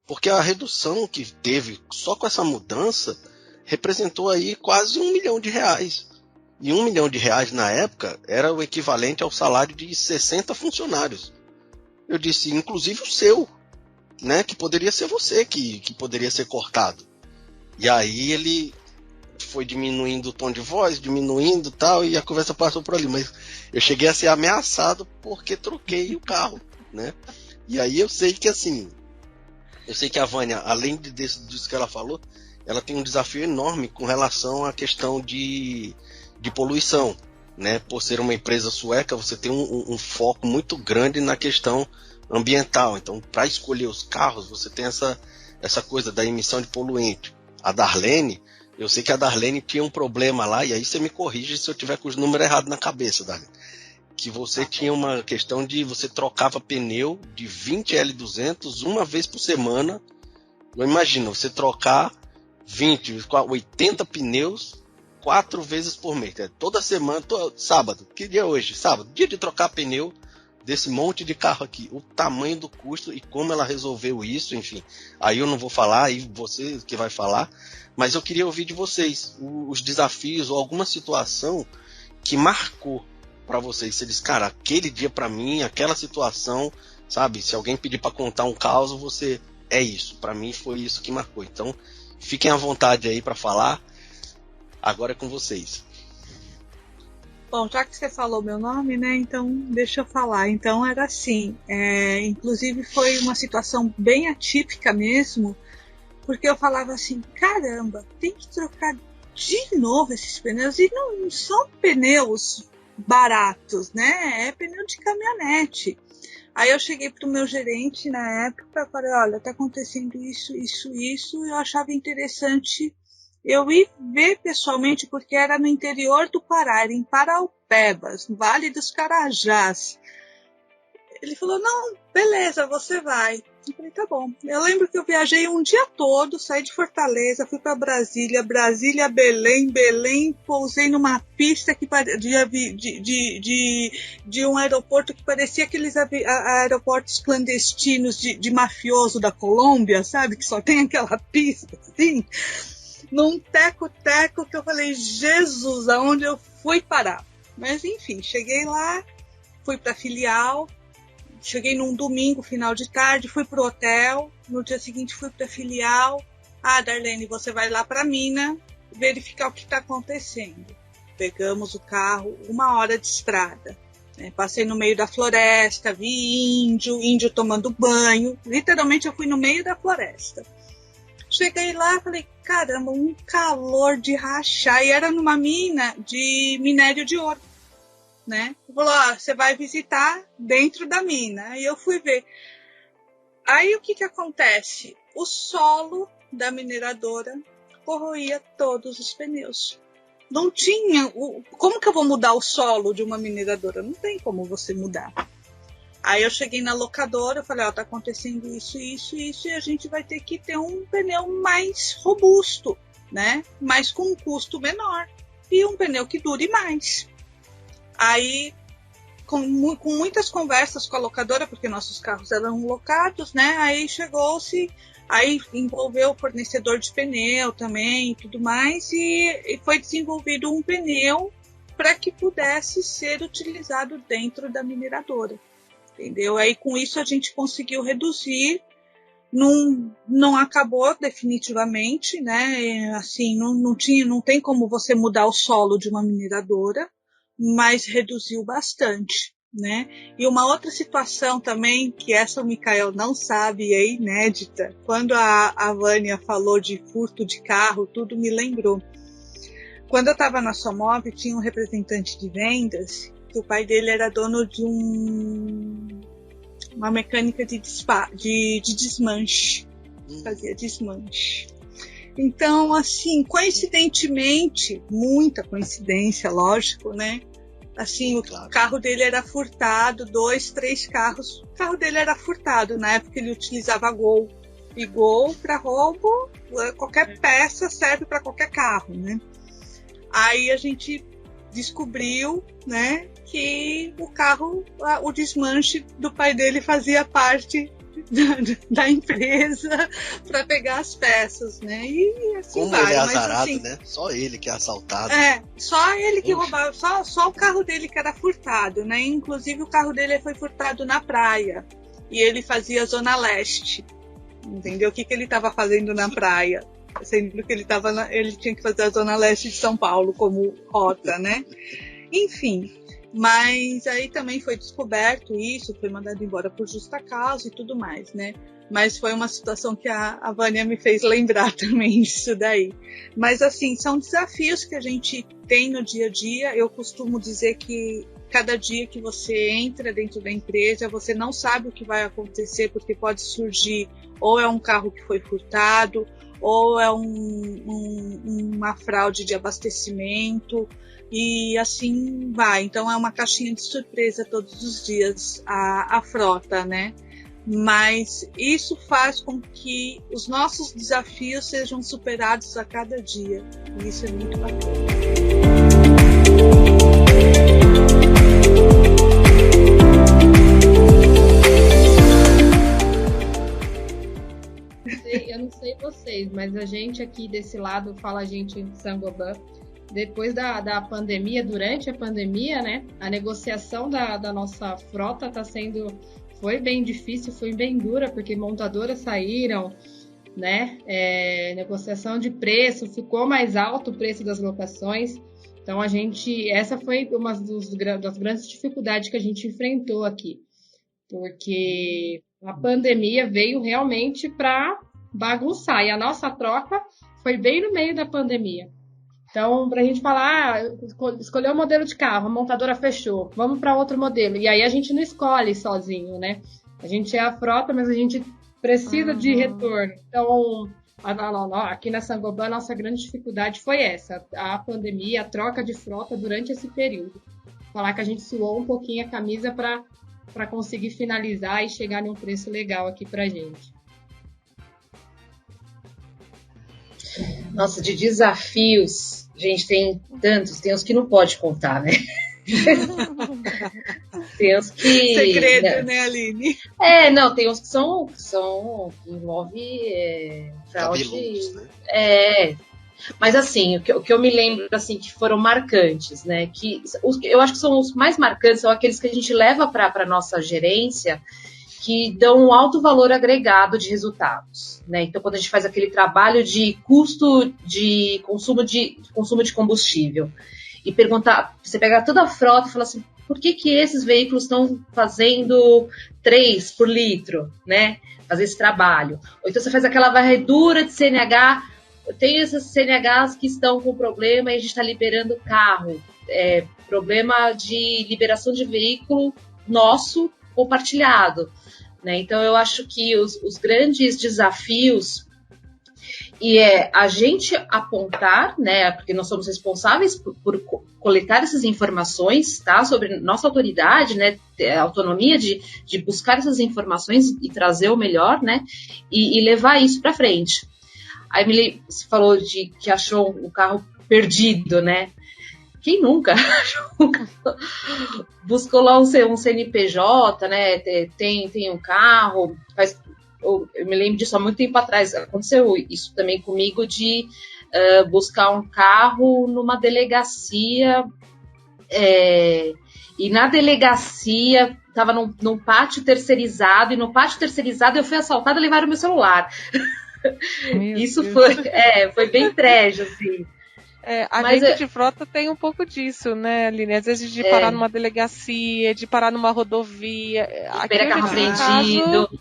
[SPEAKER 2] Porque a redução que teve só com essa mudança representou aí quase R$1 milhão. E R$1 milhão na época era o equivalente ao salário de 60 funcionários. Eu disse, inclusive o seu, né? Que poderia ser você que poderia ser cortado. E aí ele foi diminuindo o tom de voz, diminuindo tal, e a conversa passou por ali. Mas eu cheguei a ser ameaçado porque troquei o carro, né? E aí eu sei que assim, a Vânia, além disso que ela falou, ela tem um desafio enorme com relação à questão de poluição, né? Por ser uma empresa sueca, você tem um foco muito grande na questão ambiental. Então, para escolher os carros, você tem essa coisa da emissão de poluente. A Darlene, eu sei que a Darlene tinha um problema lá, e aí você me corrige se eu tiver com os números errados na cabeça, Darlene. Que você tinha uma questão de você trocava pneu de 20 L200 uma vez por semana. Eu imagino, você trocar 80 pneus 4 vezes por mês. Toda semana, sábado. Que dia é hoje? Sábado. Dia de trocar pneu desse monte de carro aqui. O tamanho do custo e como ela resolveu isso, enfim. Aí eu não vou falar, aí você que vai falar. Mas eu queria ouvir de vocês os desafios ou alguma situação que marcou para vocês. Você diz, cara, aquele dia para mim, aquela situação, sabe? Se alguém pedir para contar um caos, você é isso. Para mim foi isso que marcou. Então, fiquem à vontade aí para falar. Agora é com vocês.
[SPEAKER 5] Bom, já que você falou meu nome, né? Então deixa eu falar. Então era assim. Inclusive foi uma situação bem atípica mesmo, porque eu falava assim, caramba, tem que trocar de novo esses pneus, e não são pneus baratos, né? É pneu de caminhonete. Aí eu cheguei pro meu gerente na época e falei, olha, tá acontecendo isso, e eu achava interessante eu ir ver pessoalmente, porque era no interior do Pará, era em Paraupebas, no Vale dos Carajás. Ele falou, não, beleza, você vai. Eu falei, tá bom. Eu lembro que eu viajei um dia todo, saí de Fortaleza, fui para Brasília, Belém, pousei numa pista que de um aeroporto que parecia aqueles aeroportos clandestinos de mafioso da Colômbia, sabe? Que só tem aquela pista, assim. Num teco-teco que eu falei, Jesus, aonde eu fui parar? Mas enfim, cheguei lá, fui para a filial, cheguei num domingo, final de tarde, fui pro hotel, no dia seguinte fui para a filial. Ah, Darlene, você vai lá para Mina verificar o que está acontecendo. Pegamos o carro, 1 hora de estrada. Passei no meio da floresta, vi índio tomando banho. Literalmente eu fui no meio da floresta. Cheguei lá, falei, caramba, um calor de rachar. E era numa mina de minério de ouro, né? Falou, você vai visitar dentro da mina. Aí eu fui ver. Aí o que acontece? O solo da mineradora corroía todos os pneus. não tinha. Como que eu vou mudar o solo de uma mineradora? Não tem como você mudar. Aí eu cheguei na locadora, falei, tá acontecendo isso, e a gente vai ter que ter um pneu mais robusto, né? Mas com um custo menor. E um pneu que dure mais. Aí, com muitas conversas com a locadora, porque nossos carros eram locados, né? Aí aí envolveu o fornecedor de pneu também e tudo mais, e foi desenvolvido um pneu para que pudesse ser utilizado dentro da mineradora. Entendeu? Aí com isso a gente conseguiu reduzir, não acabou definitivamente, né? Assim, não tem como você mudar o solo de uma mineradora, mas reduziu bastante, né? E uma outra situação também, que essa o Mikael não sabe, é inédita. Quando a Vânia falou de furto de carro, tudo me lembrou. Quando eu estava na Somov, tinha um representante de vendas, que o pai dele era dono de uma mecânica de desmanche. Fazia desmanche. Então, assim, coincidentemente, muita coincidência, lógico, né? Assim, o carro dele era furtado, 2, 3 carros. O carro dele era furtado, na época ele utilizava Gol. E Gol, para roubo, qualquer peça serve para qualquer carro, né? Aí a gente descobriu, né, que o desmanche do pai dele fazia parte da empresa para pegar as peças, né? E assim
[SPEAKER 2] como ele é azarado, assim, né? Só ele que é assaltado.
[SPEAKER 5] Só ele que roubava, só o carro dele que era furtado, né? Inclusive o carro dele foi furtado na praia e ele fazia Zona Leste, entendeu? O que ele estava fazendo na praia? Sendo que ele tinha que fazer a Zona Leste de São Paulo como rota, né? Enfim, mas aí também foi descoberto isso, foi mandado embora por justa causa e tudo mais, né? Mas foi uma situação que a Vânia me fez lembrar também isso daí. Mas assim, são desafios que a gente tem no dia a dia. Eu costumo dizer que cada dia que você entra dentro da empresa, você não sabe o que vai acontecer, porque pode surgir ou é um carro que foi furtado, ou é uma fraude de abastecimento, e assim vai. Então é uma caixinha de surpresa todos os dias a frota, né? Mas isso faz com que os nossos desafios sejam superados a cada dia, e isso é muito bacana.
[SPEAKER 4] Eu não sei vocês, mas a gente aqui desse lado, fala a gente em Saint-Gobain, depois da pandemia, durante a pandemia, né, a negociação da nossa frota foi bem difícil, foi bem dura, porque montadoras saíram, né, negociação de preço, ficou mais alto o preço das locações. Então essa foi uma das grandes dificuldades que a gente enfrentou aqui, porque a pandemia veio realmente para bagunçar, e a nossa troca foi bem no meio da pandemia. Então, para a gente falar, escolheu o modelo de carro, a montadora fechou, vamos para outro modelo. E aí a gente não escolhe sozinho, né? A gente é a frota, mas a gente precisa de retorno. Então, aqui na Saint-Gobain, a nossa grande dificuldade foi essa, a pandemia, a troca de frota durante esse período. Falar que a gente suou um pouquinho a camisa para conseguir finalizar e chegar em um preço legal aqui para a gente.
[SPEAKER 3] Nossa, de desafios, gente, tem tantos, tem uns que não pode contar, né? Tem uns que...
[SPEAKER 5] Segredo, né, Aline?
[SPEAKER 3] Não, tem uns que que envolve fraude.
[SPEAKER 2] Cabeludos, né?
[SPEAKER 3] Mas assim, o que eu me lembro, assim, que foram marcantes, né? Eu acho que são os mais marcantes, são aqueles que a gente leva para a nossa gerência, que dão um alto valor agregado de resultados, né? Então, quando a gente faz aquele trabalho de custo de consumo de combustível e perguntar, você pega toda a frota e fala assim, por que esses veículos estão fazendo 3 por litro, né? Fazer esse trabalho. Ou então você faz aquela varredura de CNH, tem esses CNHs que estão com problema e a gente está liberando o carro. Problema de liberação de veículo nosso compartilhado, né? Então eu acho que os grandes desafios e é a gente apontar, né, porque nós somos responsáveis por coletar essas informações, tá, sobre nossa autoridade, né, a autonomia de buscar essas informações e trazer o melhor, né, e levar isso para frente. A Emily falou que achou um carro perdido, né? Quem nunca buscou lá um CNPJ, né? Tem um carro. Eu me lembro disso há muito tempo atrás. Aconteceu isso também comigo de buscar um carro numa delegacia. E na delegacia estava num pátio terceirizado, e no pátio terceirizado eu fui assaltada e levaram meu celular. Isso foi bem trash, assim.
[SPEAKER 7] A gente de frota tem um pouco disso, né, Aline? Às vezes de parar numa delegacia, de parar numa rodovia. Aqui eu já tive um caso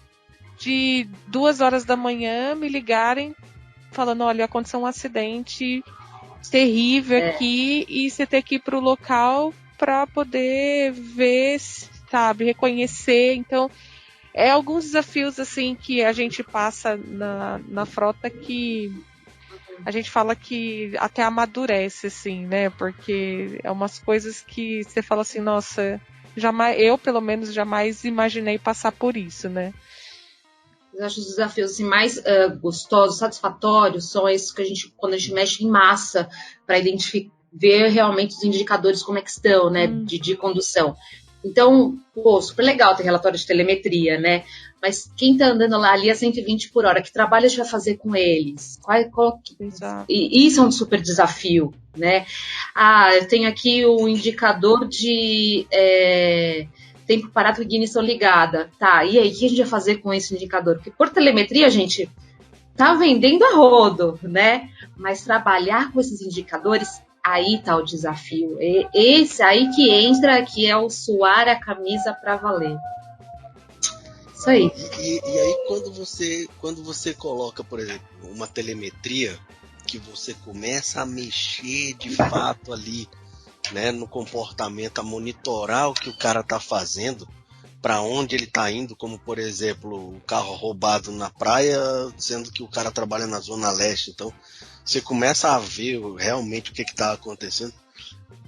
[SPEAKER 7] de 2 horas da manhã me ligarem falando, olha, aconteceu um acidente terrível aqui, e você ter que ir para o local para poder ver, sabe, reconhecer. Então, alguns desafios assim que a gente passa na frota que a gente fala que até amadurece, assim, né? Porque é umas coisas que você fala assim, nossa, eu pelo menos jamais imaginei passar por isso, né?
[SPEAKER 3] Eu acho os desafios assim, mais gostosos, satisfatórios, são esses que quando a gente mexe em massa, para identificar, ver realmente os indicadores como é que estão, né? De condução. Então, super legal ter relatório de telemetria, né? Mas quem tá andando lá ali a 120 por hora, que trabalho a gente vai fazer com eles? E isso é um super desafio, né? Eu tenho aqui o indicador de tempo parado com ignição ligada. Tá, e aí, o que a gente vai fazer com esse indicador? Porque por telemetria a gente tá vendendo a rodo, né? Mas trabalhar com esses indicadores, aí tá o desafio. Esse aí que entra, que é o suar a camisa para valer. Isso aí.
[SPEAKER 2] E aí quando você coloca, por exemplo, uma telemetria, que você começa a mexer de fato ali, né, no comportamento, a monitorar o que o cara tá fazendo, para onde ele tá indo, como por exemplo, o carro roubado na praia, sendo que o cara trabalha na Zona Leste. Então, você começa a ver realmente o que está acontecendo.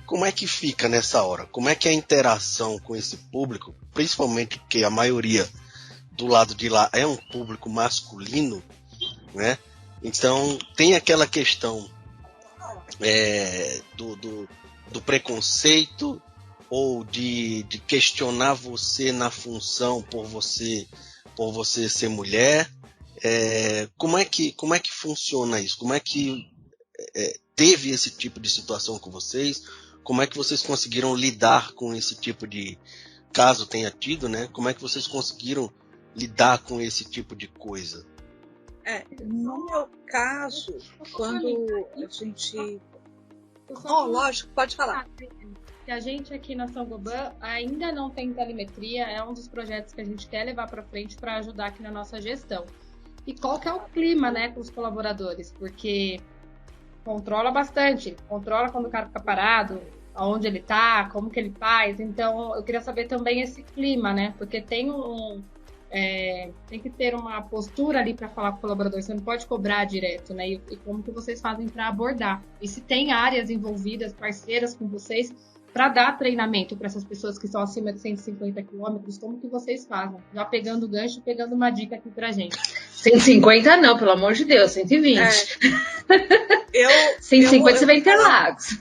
[SPEAKER 2] Como é que fica nessa hora? Como é que é a interação com esse público, principalmente porque a maioria do lado de lá é um público masculino, né? Então tem aquela questão do preconceito, ou de questionar você na função por você ser mulher. Como é que funciona isso? Como é que teve esse tipo de situação com vocês? Como é que vocês conseguiram lidar com esse tipo de caso tenha tido, né? Como é que vocês conseguiram lidar com esse tipo de coisa?
[SPEAKER 5] No meu caso, quando a gente... lógico, pode falar.
[SPEAKER 4] Que a gente aqui na São Gobain ainda não tem telemetria, é um dos projetos que a gente quer levar para frente para ajudar aqui na nossa gestão. E qual que é o clima, né, com os colaboradores? Porque controla bastante, controla quando o cara fica parado, aonde ele tá, como que ele faz. Então, eu queria saber também esse clima, né? Porque tem que ter uma postura ali para falar com o colaborador, você não pode cobrar direto, né? E como que vocês fazem para abordar? E se tem áreas envolvidas, parceiras com vocês, para dar treinamento para essas pessoas que estão acima de 150 quilômetros, como que vocês fazem? Já pegando o gancho, pegando uma dica aqui pra gente.
[SPEAKER 3] 150 não, pelo amor de Deus, 120. 150 você vai em Interlagos.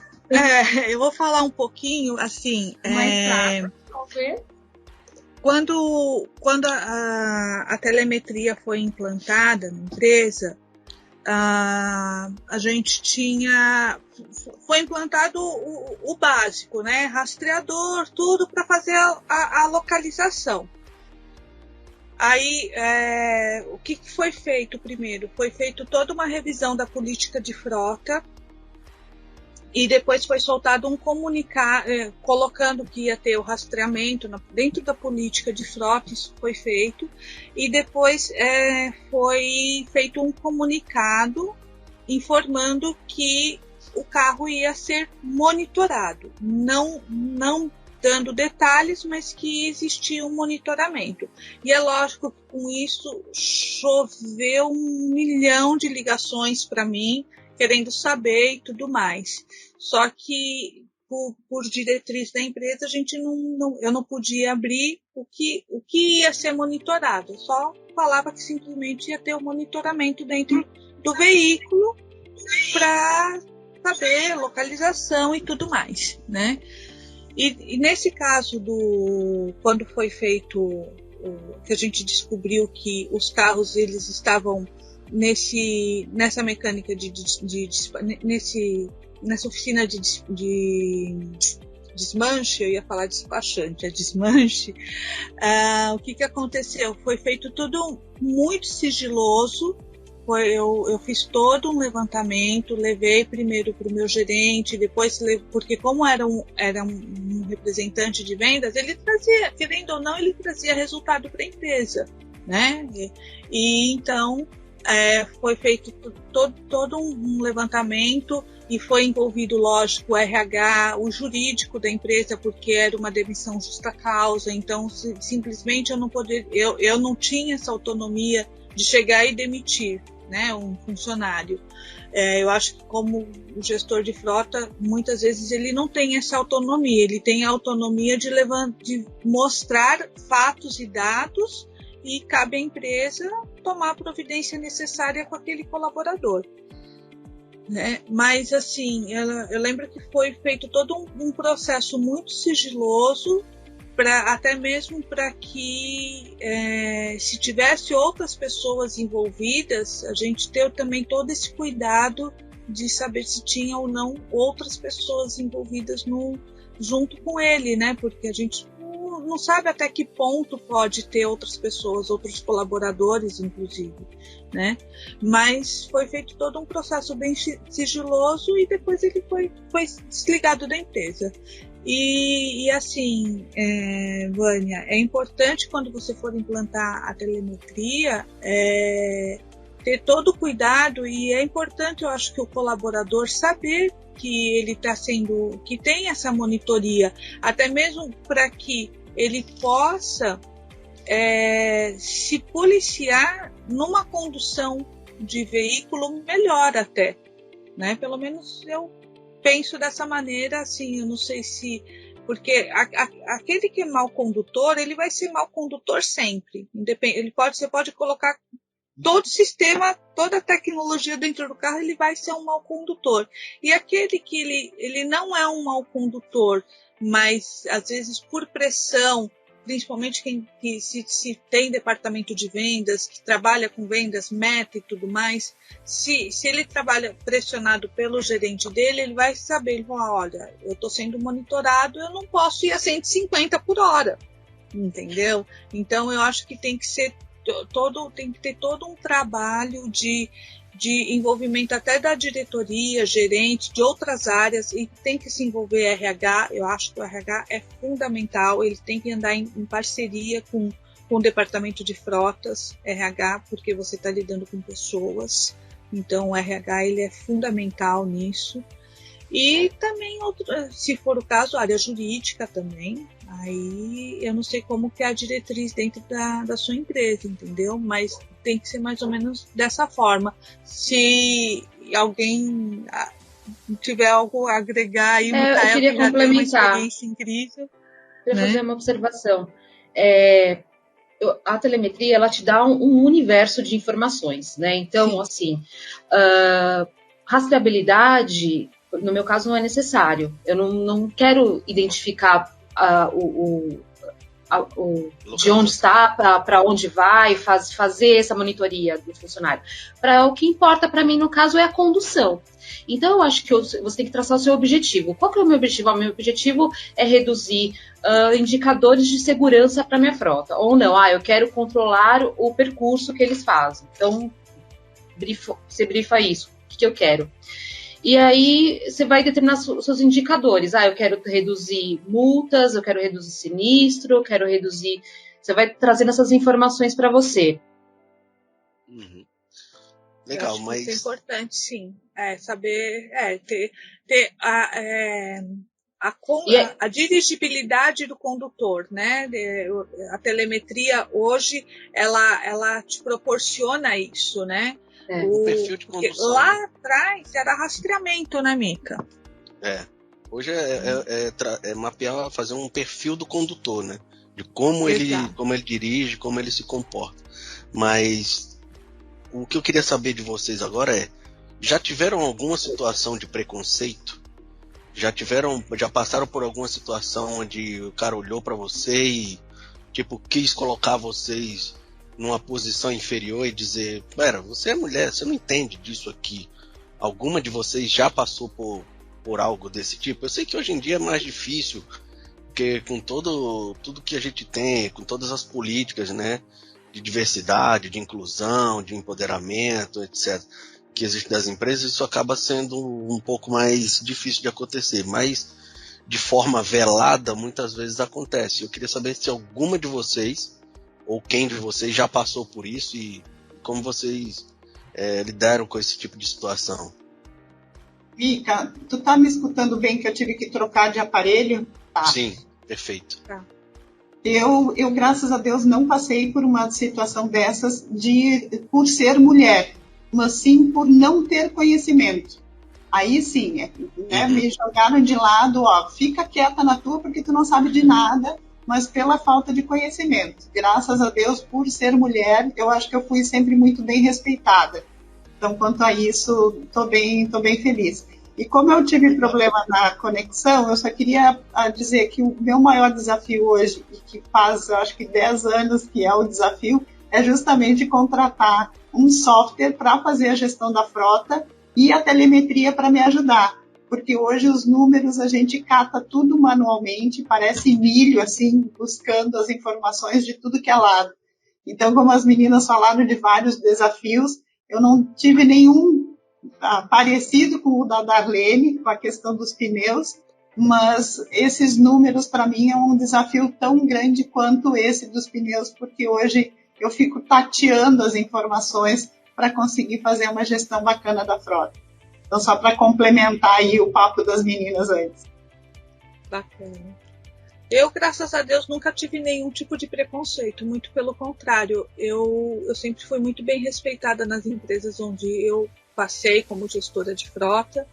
[SPEAKER 5] Eu vou falar um pouquinho, assim... Quando a telemetria foi implantada na empresa, a gente foi implantado o básico, né? Rastreador, tudo para fazer a localização. Aí, o que foi feito primeiro? Foi feito toda uma revisão da política de frota, e depois foi soltado um comunicado, colocando que ia ter o rastreamento dentro da política de frota. Isso foi feito, e depois foi feito um comunicado informando que o carro ia ser monitorado, não dando detalhes, mas que existia um monitoramento. E é lógico que com isso choveu 1 milhão de ligações para mim, querendo saber e tudo mais. Só que por diretriz da empresa, eu não podia abrir o que ia ser monitorado. Eu só falava que simplesmente ia ter o monitoramento dentro do veículo para saber localização e tudo mais, né? E nesse caso quando foi feito, que a gente descobriu que os carros eles estavam nessa mecânica nessa oficina de desmanche, eu ia falar despachante, é desmanche. O que aconteceu? Foi feito tudo muito sigiloso. Eu fiz todo um levantamento, levei primeiro para o meu gerente, depois porque como era um representante de vendas, ele trazia, querendo ou não, ele trazia resultado para a empresa, né? E então foi feito todo um levantamento e foi envolvido, lógico, o RH, o jurídico da empresa, porque era uma demissão justa causa, então simplesmente eu não tinha essa autonomia de chegar e demitir, né, um funcionário. Eu acho que como o gestor de frota, muitas vezes ele não tem essa autonomia, ele tem a autonomia de mostrar fatos e dados e cabe à empresa tomar a providência necessária com aquele colaborador. Né? Mas assim, eu lembro que foi feito todo um processo muito sigiloso, até mesmo para que se tivesse outras pessoas envolvidas, a gente ter também todo esse cuidado de saber se tinha ou não outras pessoas envolvidas junto com ele, né? Porque a gente não sabe até que ponto pode ter outras pessoas, outros colaboradores, inclusive, né? Mas foi feito todo um processo bem sigiloso e depois ele foi desligado da empresa. E assim, Vânia, é importante quando você for implantar a telemetria ter todo o cuidado, e é importante, eu acho, que o colaborador saber que ele está que tem essa monitoria, até mesmo para que ele possa se policiar numa condução de veículo melhor até, né? Pelo menos eu penso dessa maneira, assim, eu não sei se... Porque aquele que é mau condutor, ele vai ser mau condutor sempre. Você pode colocar todo o sistema, toda a tecnologia dentro do carro, ele vai ser um mau condutor. E aquele que ele não é um mau condutor, mas às vezes por pressão, principalmente se tem departamento de vendas, que trabalha com vendas, meta e tudo mais, se ele trabalha pressionado pelo gerente dele, ele vai saber, ele vai falar, olha, eu estou sendo monitorado, eu não posso ir a 150 por hora, entendeu? Então eu acho que tem que ter todo um trabalho de envolvimento até da diretoria, gerente, de outras áreas, e tem que se envolver RH. Eu acho que o RH é fundamental, ele tem que andar em parceria com o departamento de frotas, RH, porque você está lidando com pessoas, então o RH ele é fundamental nisso. E também, se for o caso, a área jurídica também. Aí eu não sei como que é a diretriz dentro da sua empresa, entendeu? Mas tem que ser mais ou menos dessa forma. Se alguém tiver algo a agregar aí, Micael,
[SPEAKER 3] eu queria complementar.
[SPEAKER 5] Tem uma experiência incrível.
[SPEAKER 3] Queria fazer uma observação. A telemetria, ela te dá um universo de informações, né? Então, sim, assim, rastreabilidade, no meu caso, não é necessário. Eu não quero identificar de onde está, para onde vai, fazer essa monitoria do funcionário. O que importa para mim, no caso, é a condução. Então, eu acho que você tem que traçar o seu objetivo. Qual que é o meu objetivo? O meu objetivo é reduzir indicadores de segurança para minha frota. Ou não, eu quero controlar o percurso que eles fazem. Então, você brifa isso. O que eu quero? E aí você vai determinar os seus indicadores. Eu quero reduzir multas, eu quero reduzir sinistro, eu quero reduzir... Você vai trazendo essas informações para você.
[SPEAKER 2] Uhum. Legal, mas...
[SPEAKER 5] Isso é importante, sim. Saber... a dirigibilidade do condutor, né? A telemetria hoje ela te proporciona isso, né?
[SPEAKER 2] O perfil de condução.
[SPEAKER 5] Lá atrás era rastreamento, né, Mica?
[SPEAKER 2] Hoje é mapear, fazer um perfil do condutor, né? De como ele dirige, como ele se comporta. Mas o que eu queria saber de vocês agora já tiveram alguma situação de preconceito? Já passaram por alguma situação onde o cara olhou pra você e quis colocar vocês numa posição inferior e dizer, você é mulher, você não entende disso aqui. Alguma de vocês já passou por algo desse tipo? Eu sei que hoje em dia é mais difícil, porque com tudo que a gente tem, com todas as políticas, né, de diversidade, de inclusão, de empoderamento, etc., que existe das empresas, isso acaba sendo um pouco mais difícil de acontecer, mas de forma velada muitas vezes acontece. Eu queria saber se alguma de vocês, ou quem de vocês já passou por isso e como vocês lidaram com esse tipo de situação.
[SPEAKER 6] Mica, tu tá me escutando bem que eu tive que trocar de aparelho? Tá.
[SPEAKER 2] Sim, perfeito.
[SPEAKER 6] Tá. Eu, graças a Deus, não passei por uma situação dessas por ser mulher, mas sim por não ter conhecimento. Aí sim, né, me jogaram de lado, fica quieta na tua porque tu não sabe de nada, mas pela falta de conhecimento. Graças a Deus, por ser mulher, eu acho que eu fui sempre muito bem respeitada. Então, quanto a isso, tô bem feliz. E como eu tive problema na conexão, eu só queria dizer que o meu maior desafio hoje, e que faz, eu acho que 10 anos que é o desafio, é justamente contratar um software para fazer a gestão da frota e a telemetria para me ajudar. Porque hoje os números a gente cata tudo manualmente, parece milho, assim, buscando as informações de tudo que é lado. Então, como as meninas falaram de vários desafios, eu não tive nenhum parecido com o da Darlene, com a questão dos pneus, mas esses números para mim é um desafio tão grande quanto esse dos pneus, porque hoje eu fico tateando as informações para conseguir fazer uma gestão bacana da frota. Então, só para complementar aí o papo das meninas antes.
[SPEAKER 5] Bacana. Eu, graças a Deus, nunca tive nenhum tipo de preconceito, muito pelo contrário. Eu sempre fui muito bem respeitada nas empresas onde eu passei como gestora de frota.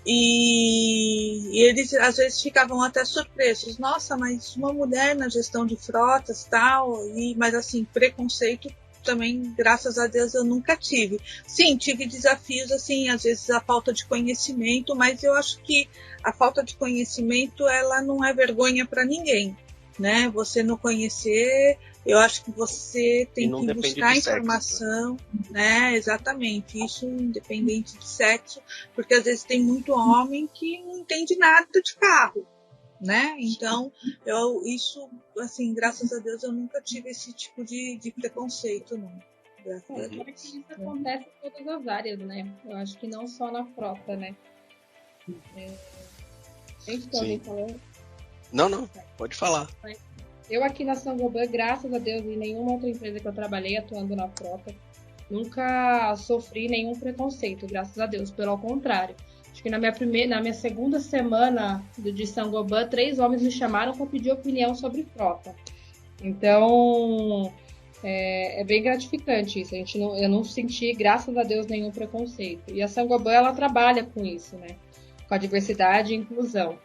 [SPEAKER 5] E eles, às vezes, ficavam até surpresos. Nossa, mas uma mulher na gestão de frotas, tal. Mas, assim, preconceito também, graças a Deus, eu nunca tive. Sim, tive desafios, assim, às vezes a falta de conhecimento, mas eu acho que a falta de conhecimento, ela não é vergonha para ninguém, né? Você não conhecer, eu acho que você tem que buscar informação, sexo, né? Exatamente, isso independente de sexo, porque às vezes tem muito homem que não entende nada de carro, né? Então, isso, assim, graças a Deus, eu nunca tive esse tipo de preconceito, não. Graças a Deus.
[SPEAKER 4] Isso acontece em todas as áreas, né? Eu acho que não só na frota, né? Gente, tô alguém falando?
[SPEAKER 2] Não, pode falar.
[SPEAKER 4] Eu aqui na Saint-Gobain, graças a Deus, em nenhuma outra empresa que eu trabalhei atuando na frota, nunca sofri nenhum preconceito, graças a Deus, pelo contrário. Acho que na minha segunda semana de Saint-Gobain, 3 homens me chamaram para pedir opinião sobre frota. Então, é bem gratificante isso. Eu não senti, graças a Deus, nenhum preconceito. E a Saint-Gobain, ela trabalha com isso, né? Com a diversidade e inclusão.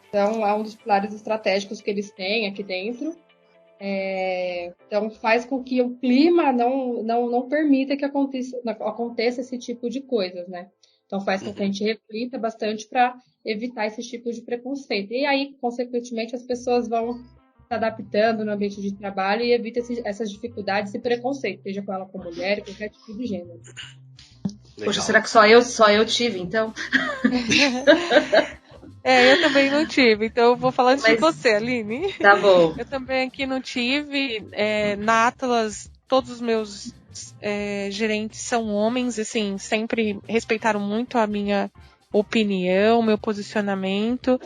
[SPEAKER 4] Então, é um dos pilares estratégicos que eles têm aqui dentro. Então, faz com que o clima não permita que aconteça esse tipo de coisas, né? Então, faz com que a gente reflita bastante para evitar esse tipo de preconceito. E aí, consequentemente, as pessoas vão se adaptando no ambiente de trabalho e evita essas dificuldades e preconceito, seja com ela como mulher, qualquer tipo de gênero.
[SPEAKER 3] Legal. Poxa, será que só eu tive, então?
[SPEAKER 7] Eu também não tive, então eu vou falar de você, Aline.
[SPEAKER 3] Tá bom.
[SPEAKER 7] Eu também aqui não tive. Na Atlas, todos os meus gerentes são homens, assim, sempre respeitaram muito a minha opinião, meu posicionamento,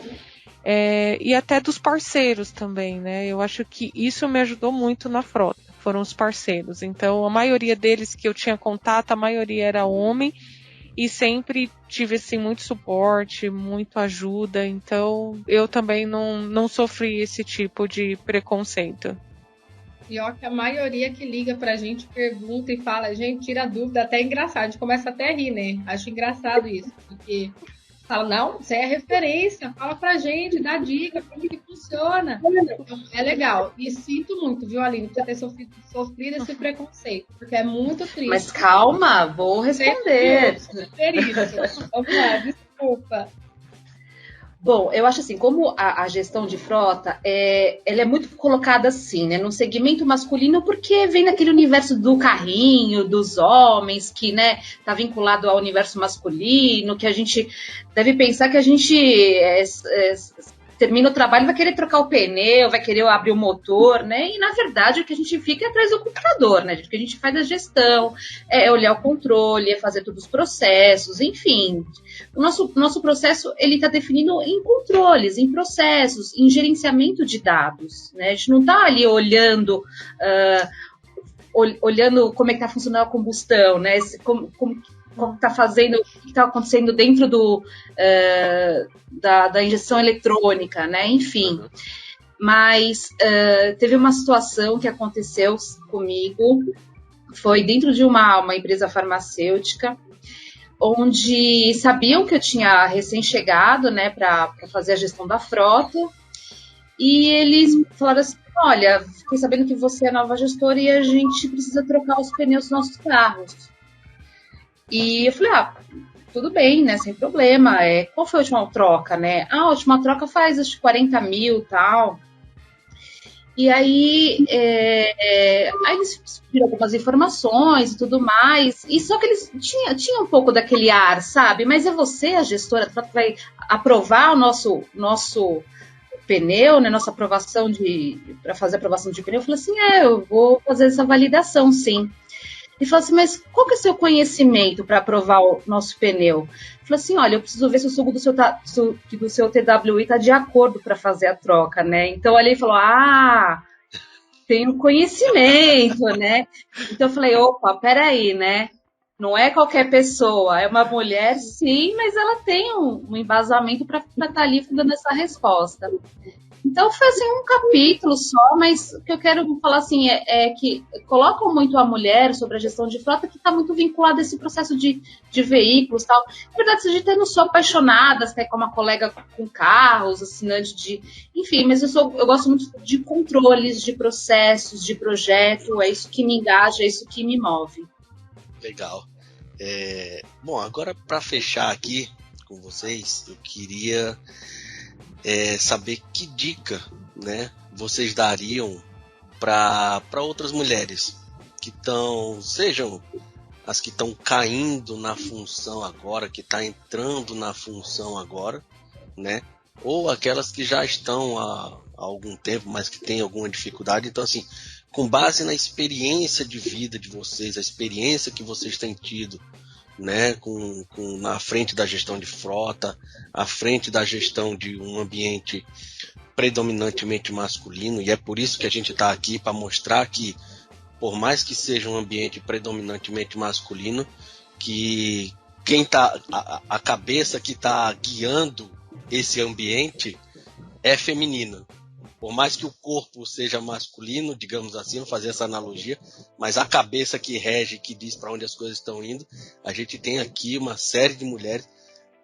[SPEAKER 7] e até dos parceiros também, né? Eu acho que isso me ajudou muito na frota, foram os parceiros. Então, a maioria deles que eu tinha contato, a maioria era homem, e sempre tive assim muito suporte, muita ajuda, então eu também não sofri esse tipo de preconceito.
[SPEAKER 4] Pior que a maioria que liga pra gente pergunta e fala, gente, tira dúvida, até é engraçado, a gente começa até a rir, né? Acho engraçado isso, porque fala, não, você é referência, fala pra gente, dá dica, como que funciona. Então, é legal. E sinto muito, viu, Aline, por você ter sofrido esse preconceito, porque é muito triste.
[SPEAKER 3] Mas calma, vou responder.
[SPEAKER 4] Vamos lá, desculpa.
[SPEAKER 3] Bom, eu acho assim, como a gestão de frota, ela é muito colocada assim, né, no segmento masculino, porque vem naquele universo do carrinho, dos homens, que, né, tá vinculado ao universo masculino, que a gente deve pensar que a gente termina o trabalho, vai querer trocar o pneu, vai querer abrir o motor, né? E, na verdade, o que a gente fica é atrás do computador, né? O que a gente faz é gestão, é olhar o controle, é fazer todos os processos, enfim. O nosso processo, ele está definido em controles, em processos, em gerenciamento de dados, né? A gente não está ali olhando como é que está funcionando a combustão, né? Como está fazendo, o que está acontecendo dentro da injeção eletrônica, né? Enfim. Mas teve uma situação que aconteceu comigo, foi dentro de uma empresa farmacêutica, onde sabiam que eu tinha recém-chegado, né, para fazer a gestão da frota, e eles falaram assim, olha, fiquei sabendo que você é nova gestora e a gente precisa trocar os pneus dos nossos carros. E eu falei, tudo bem, né, sem problema. Qual foi a última troca, né? A última troca faz acho 40 mil e tal. E aí eles pediram algumas informações e tudo mais. E só que eles tinham um pouco daquele ar, sabe? Mas é você, a gestora, que vai aprovar o nosso pneu, né? Nossa aprovação para fazer a aprovação de pneu. Eu falei assim, eu vou fazer essa validação, sim. E falou assim, mas qual que é o seu conhecimento para aprovar o nosso pneu? Eu falei assim, olha, eu preciso ver se o sumo do seu TWI está de acordo para fazer a troca, né? Então, ele falou, tenho conhecimento, né? Então, eu falei, opa, peraí, né? Não é qualquer pessoa, é uma mulher, sim, mas ela tem um embasamento para estar ali dando essa resposta. Então, foi assim, um capítulo só, mas o que eu quero falar assim é que colocam muito a mulher sobre a gestão de frota, que está muito vinculada a esse processo de veículos e tal. Na verdade, a gente não sou apaixonada, até como uma colega com carros, assinante de... Enfim, mas eu gosto muito de controles, de processos, de projeto, é isso que me engaja, é isso que me move.
[SPEAKER 2] Legal. Bom, agora para fechar aqui com vocês, eu queria... saber que dica, né, vocês dariam para outras mulheres que sejam as que estão caindo na função agora, que estão entrando na função agora, né, ou aquelas que já estão há algum tempo, mas que têm alguma dificuldade. Então, assim, com base na experiência de vida de vocês, a experiência que vocês têm tido, né, na frente da gestão de frota, à frente da gestão de um ambiente predominantemente masculino, e é por isso que a gente está aqui, para mostrar que, por mais que seja um ambiente predominantemente masculino, que quem tá, a cabeça que está guiando esse ambiente é feminina. Por mais que o corpo seja masculino, digamos assim, vou fazer essa analogia, mas a cabeça que rege, que diz para onde as coisas estão indo, a gente tem aqui uma série de mulheres,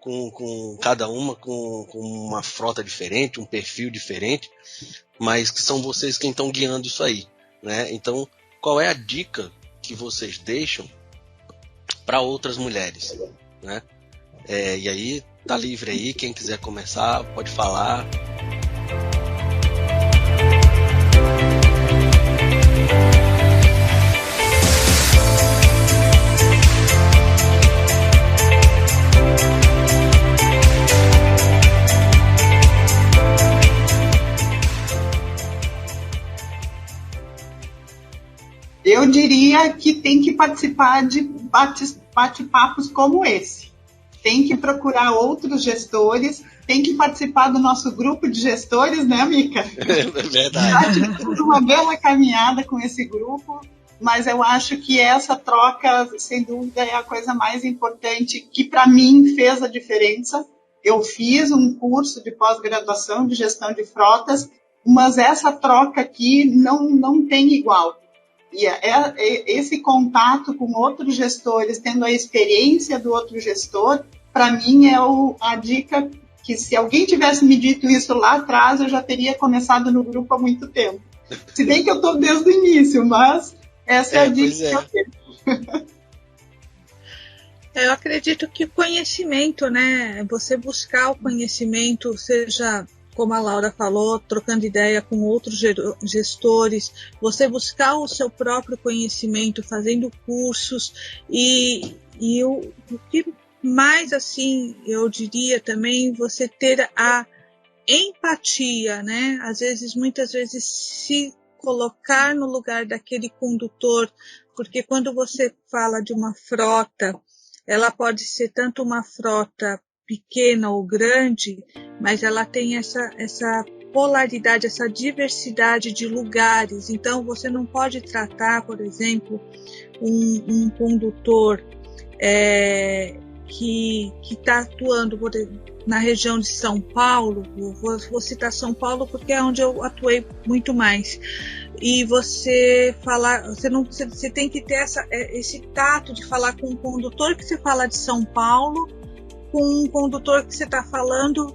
[SPEAKER 2] com cada uma com uma frota diferente, um perfil diferente, mas que são vocês quem estão guiando isso aí, né? Então, qual é a dica que vocês deixam para outras mulheres, né? E aí, tá livre aí, quem quiser começar, pode falar.
[SPEAKER 6] Eu diria que tem que participar de bate-papos como esse. Tem que procurar outros gestores, tem que participar do nosso grupo de gestores, né, Mica?
[SPEAKER 2] É verdade.
[SPEAKER 6] Uma bela caminhada com esse grupo. mas eu acho que essa troca, sem dúvida, é a coisa mais importante que, para mim, fez a diferença. Eu fiz um curso de pós-graduação de gestão de frotas, mas essa troca aqui não tem igual. E esse contato com outros gestores, tendo a experiência do outro gestor, para mim é a dica que, se alguém tivesse me dito isso lá atrás, eu já teria começado no grupo há muito tempo. Se bem que eu estou desde o início, mas essa é a dica que eu tenho.
[SPEAKER 5] Eu acredito que o conhecimento, né? Você buscar o conhecimento, seja, como a Laura falou, trocando ideia com outros gestores, você buscar o seu próprio conhecimento, fazendo cursos e o que mais, assim, eu diria também, você ter a empatia, né? Muitas vezes se colocar no lugar daquele condutor, porque quando você fala de uma frota, ela pode ser tanto uma frota pequena ou grande, mas ela tem essa polaridade, essa diversidade de lugares. Então, você não pode tratar, por exemplo, um condutor que está atuando na região de São Paulo. Vou citar São Paulo porque é onde eu atuei muito mais. E você falar, você tem que ter esse tato de falar com um condutor que você fala de São Paulo, com um condutor que você está falando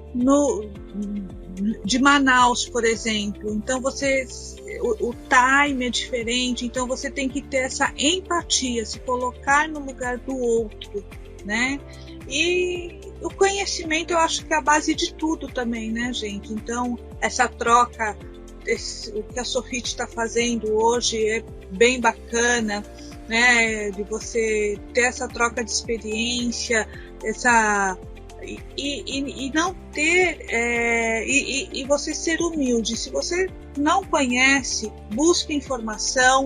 [SPEAKER 5] de Manaus, por exemplo. Então o time é diferente, então você tem que ter essa empatia, se colocar no lugar do outro, né? E o conhecimento, eu acho que é a base de tudo também, né, gente? Então, essa troca, o que a Sofit está fazendo hoje é bem bacana, né? De você ter essa troca de experiência, e não ter e você ser humilde. Se você não conhece, busque informação.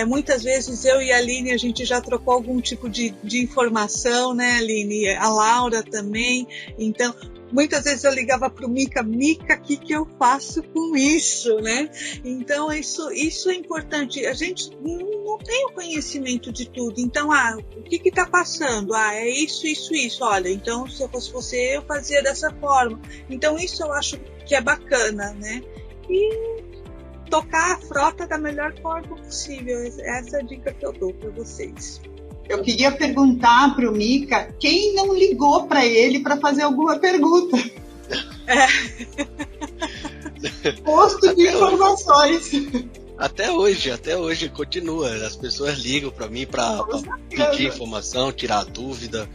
[SPEAKER 5] Muitas vezes eu e a Aline, a gente já trocou algum tipo de informação, né, Aline? A Laura também. Então, muitas vezes eu ligava para o Mica, o que eu faço com isso, né? Então, isso é importante. A gente não tem o conhecimento de tudo. Então, o que está passando? É isso. Olha, então, se eu fosse você, eu fazia dessa forma. Então, isso eu acho que é bacana, né? E tocar a frota da melhor forma possível. Essa é a dica que eu dou para vocês.
[SPEAKER 6] Eu queria perguntar para o Mica quem não ligou para ele para fazer alguma pergunta. Posto de informações.
[SPEAKER 2] Até hoje continua. As pessoas ligam para mim para pedir informação, tirar dúvida,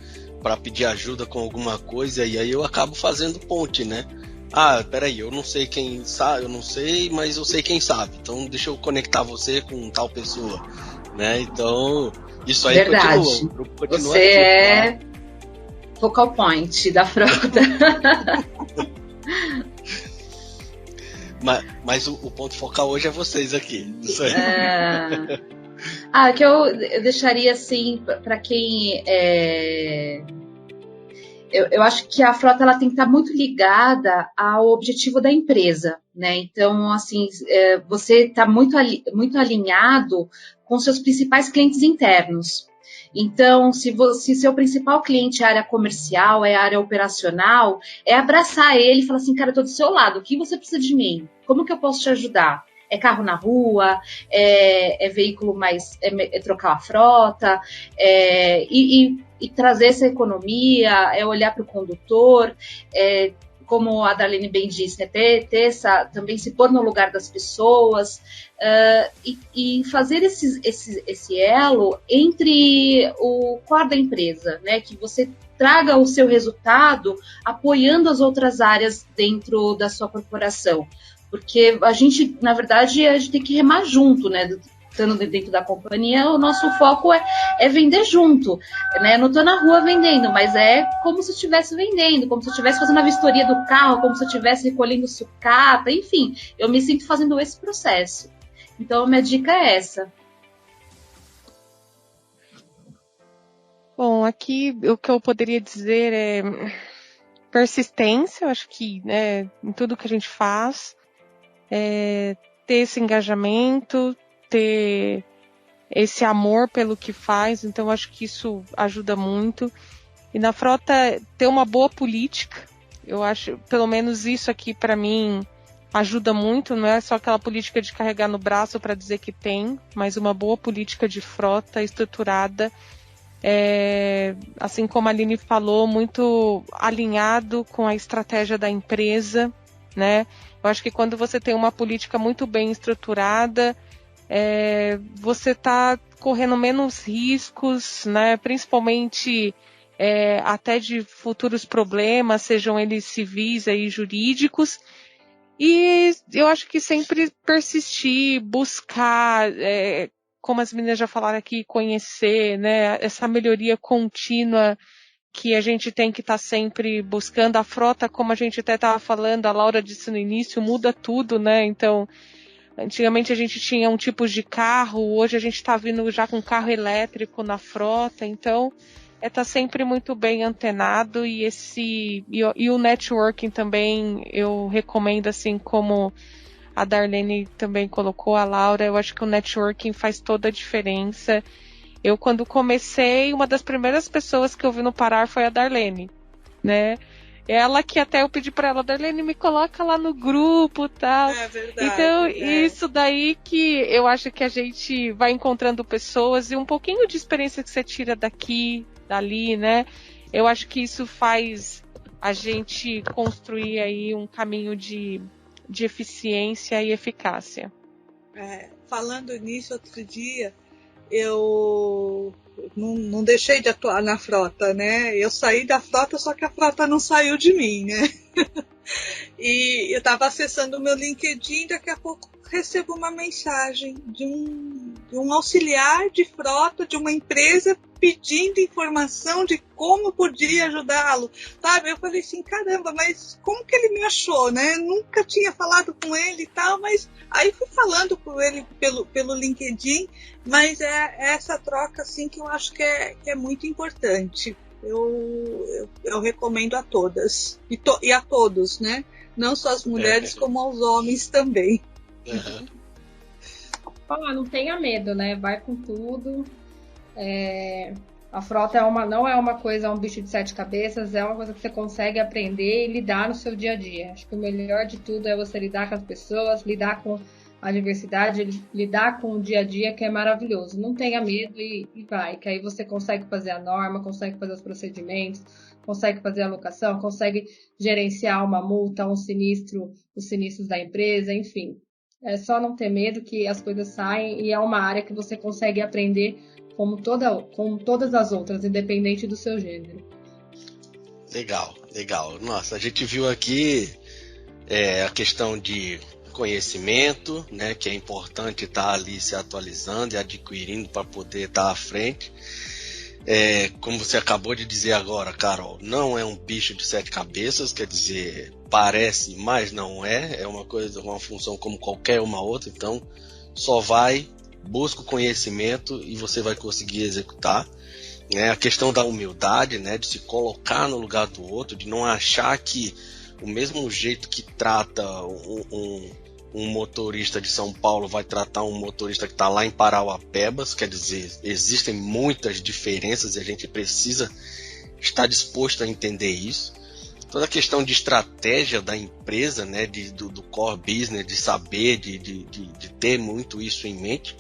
[SPEAKER 2] para pedir ajuda com alguma coisa, e aí eu acabo fazendo ponte, né? Peraí, eu não sei quem sabe, eu não sei, mas eu sei quem sabe. Então deixa eu conectar você com tal pessoa, né? Então isso aí continua.
[SPEAKER 3] Você é focal point da frota.
[SPEAKER 2] Mas o ponto focal hoje é vocês aqui. Isso aí.
[SPEAKER 3] Que eu deixaria assim para quem eu acho que a frota ela tem que estar muito ligada ao objetivo da empresa, né? Então, assim, você está muito alinhado com seus principais clientes internos. Então, se seu principal cliente é a área comercial, é a área operacional, é abraçar ele e falar assim, cara, eu estou do seu lado, o que você precisa de mim? Como que eu posso te ajudar? É carro na rua, é veículo mais, é trocar a frota, e trazer essa economia, é olhar para o condutor, como a Darlene bem disse, né, também se pôr no lugar das pessoas, e fazer esse elo entre o core da empresa, né, que você traga o seu resultado apoiando as outras áreas dentro da sua corporação. Porque a gente, na verdade, a gente tem que remar junto, né? Estando dentro da companhia, o nosso foco é vender junto, né? Eu não estou na rua vendendo, mas é como se eu estivesse vendendo, como se eu estivesse fazendo a vistoria do carro, como se eu estivesse recolhendo sucata, enfim, eu me sinto fazendo esse processo. Então, a minha dica é essa.
[SPEAKER 7] Bom, aqui o que eu poderia dizer é persistência. Eu acho que, né, em tudo que a gente faz, ter esse engajamento, ter esse amor pelo que faz, então acho que isso ajuda muito. E na frota ter uma boa política, eu acho, pelo menos isso aqui para mim ajuda muito, não é só aquela política de carregar no braço para dizer que tem, mas uma boa política de frota estruturada, assim como a Aline falou, muito alinhado com a estratégia da empresa, né? Eu acho que quando você tem uma política muito bem estruturada, você está correndo menos riscos, né? Principalmente até de futuros problemas, sejam eles civis e jurídicos. E eu acho que sempre persistir, buscar, como as meninas já falaram aqui, conhecer, né? Essa melhoria contínua que a gente tem que estar sempre buscando. A frota, como a gente até estava falando, a Laura disse no início, muda tudo, né? Então, antigamente a gente tinha um tipo de carro, hoje a gente está vindo já com carro elétrico na frota, então tá sempre muito bem antenado e o networking também eu recomendo, assim como a Darlene também colocou, a Laura, eu acho que o networking faz toda a diferença. Eu, quando comecei, uma das primeiras pessoas que eu vi no Parar foi a Darlene, né? Ela que até eu pedi para ela, Darlene, me coloca lá no grupo e tal.
[SPEAKER 5] É verdade.
[SPEAKER 7] Então, isso daí que eu acho que a gente vai encontrando pessoas e um pouquinho de experiência que você tira daqui, dali, né? Eu acho que isso faz a gente construir aí um caminho de eficiência e eficácia.
[SPEAKER 5] Falando nisso, outro dia, eu não deixei de atuar na frota, né? Eu saí da frota, só que a frota não saiu de mim, né? E eu estava acessando o meu LinkedIn, daqui a pouco recebo uma mensagem de um auxiliar de frota de uma empresa pedindo informação de como podia ajudá-lo, sabe? Eu falei assim, caramba, mas como que ele me achou, né? Nunca tinha falado com ele e tal, mas aí fui falando com ele pelo LinkedIn, mas é essa troca assim que eu acho que é muito importante. Eu recomendo a todas e a todos, né? Não só as mulheres, como aos homens também.
[SPEAKER 4] Não tenha medo, né? Vai com tudo. A frota não é uma coisa, um bicho de 7 cabeças, é uma coisa que você consegue aprender e lidar no seu dia a dia. Acho que o melhor de tudo é você lidar com as pessoas, lidar com a diversidade, lidar com o dia a dia, que é maravilhoso. Não tenha medo e vai, que aí você consegue fazer a norma, consegue fazer os procedimentos, consegue fazer a alocação, consegue gerenciar uma multa, um sinistro, os sinistros da empresa, enfim. É só não ter medo que as coisas saem e é uma área que você consegue aprender como todas as outras, independente do seu gênero.
[SPEAKER 2] Legal. Nossa, a gente viu aqui a questão de conhecimento, né, que é importante estar ali se atualizando e adquirindo para poder estar à frente. Como você acabou de dizer agora, Carol, não é um bicho de 7 cabeças, quer dizer, parece, mas não é uma função como qualquer uma outra, então só busca o conhecimento e você vai conseguir executar, né? A questão da humildade, né, de se colocar no lugar do outro, de não achar que o mesmo jeito que trata um motorista de São Paulo vai tratar um motorista que está lá em Parauapebas, quer dizer, existem muitas diferenças e a gente precisa estar disposto a entender isso. Toda a questão de estratégia da empresa, né, do core business, de saber, de ter muito isso em mente.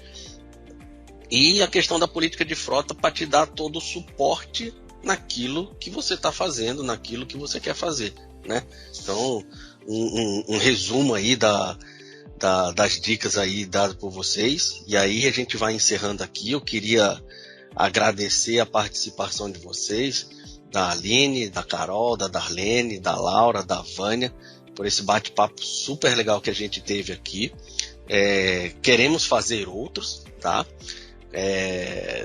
[SPEAKER 2] E a questão da política de frota para te dar todo o suporte naquilo que você está fazendo, naquilo que você quer fazer, né? Então, um resumo aí das dicas aí dadas por vocês. E aí a gente vai encerrando aqui. Eu queria agradecer a participação de vocês, da Aline, da Carol, da Darlene, da Laura, da Vânia, por esse bate-papo super legal que a gente teve aqui. Queremos fazer outros, tá?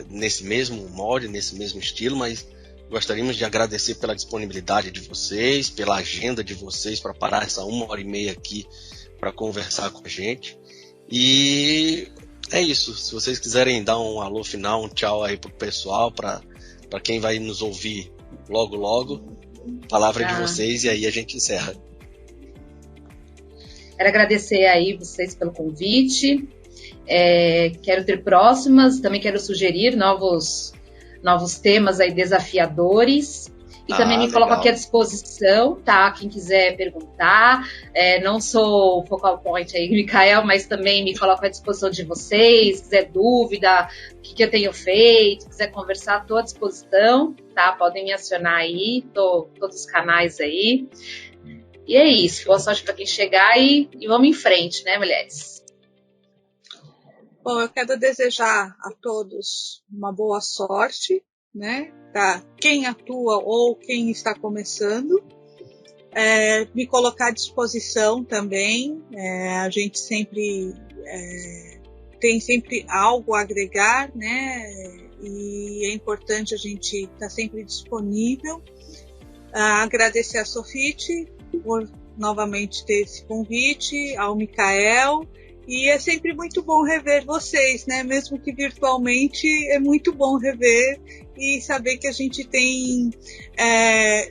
[SPEAKER 2] Nesse mesmo molde, nesse mesmo estilo, mas gostaríamos de agradecer pela disponibilidade de vocês, pela agenda de vocês para parar essa 1h30 aqui para conversar com a gente. E é isso. Se vocês quiserem dar um alô final, um tchau aí pro pessoal, para quem vai nos ouvir logo, palavra de vocês, e aí a gente encerra.
[SPEAKER 3] Quero agradecer aí vocês pelo convite. Quero ter próximas, também quero sugerir novos temas aí desafiadores. E também me coloco aqui à disposição, tá? Quem quiser perguntar. Não sou focal point aí, Micael, mas também me coloco à disposição de vocês. Se quiser dúvida, o que eu tenho feito, quiser conversar, estou à disposição, tá? Podem me acionar aí, todos os canais aí. E é isso. Boa sorte para quem chegar e vamos em frente, né, mulheres?
[SPEAKER 5] Bom, eu quero desejar a todos uma boa sorte, né, para quem atua ou quem está começando, me colocar à disposição também, a gente sempre tem sempre algo a agregar, né, e é importante a gente estar sempre disponível. Agradecer a Sofit por novamente ter esse convite, ao Micael. E é sempre muito bom rever vocês, né? Mesmo que virtualmente, é muito bom rever e saber que a gente tem...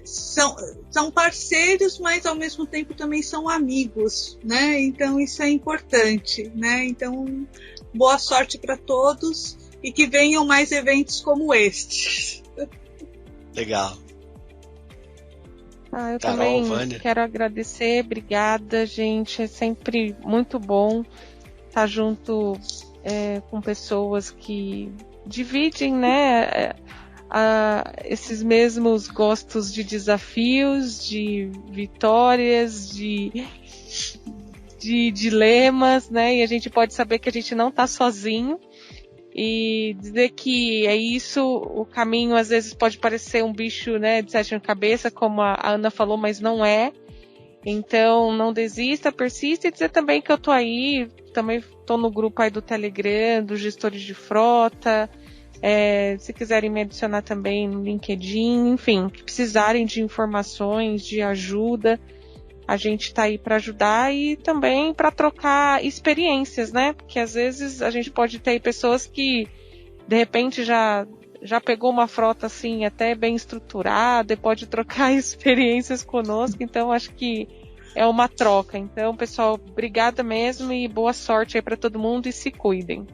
[SPEAKER 5] são parceiros, mas ao mesmo tempo também são amigos, né? Então isso é importante, né? Então, boa sorte para todos e que venham mais eventos como este.
[SPEAKER 2] Legal.
[SPEAKER 7] Eu
[SPEAKER 2] Carol,
[SPEAKER 7] também
[SPEAKER 2] Vânia.
[SPEAKER 7] Quero agradecer, obrigada, gente. É sempre muito bom estar junto com pessoas que dividem, né, esses mesmos gostos de desafios, de vitórias, de dilemas, né? E a gente pode saber que a gente não está sozinho. E dizer que é isso, o caminho às vezes pode parecer um bicho, né, de sete cabeças, como a Ana falou, mas não é. Então não desista, persista, e dizer também que eu tô aí, também tô no grupo aí do Telegram, dos gestores de frota, se quiserem me adicionar também no LinkedIn, enfim, que precisarem de informações, de ajuda, a gente está aí para ajudar e também para trocar experiências, né? Porque às vezes a gente pode ter pessoas que de repente já pegou uma frota assim até bem estruturada e pode trocar experiências conosco, então acho que é uma troca. Então, pessoal, obrigada mesmo e boa sorte aí para todo mundo e se cuidem.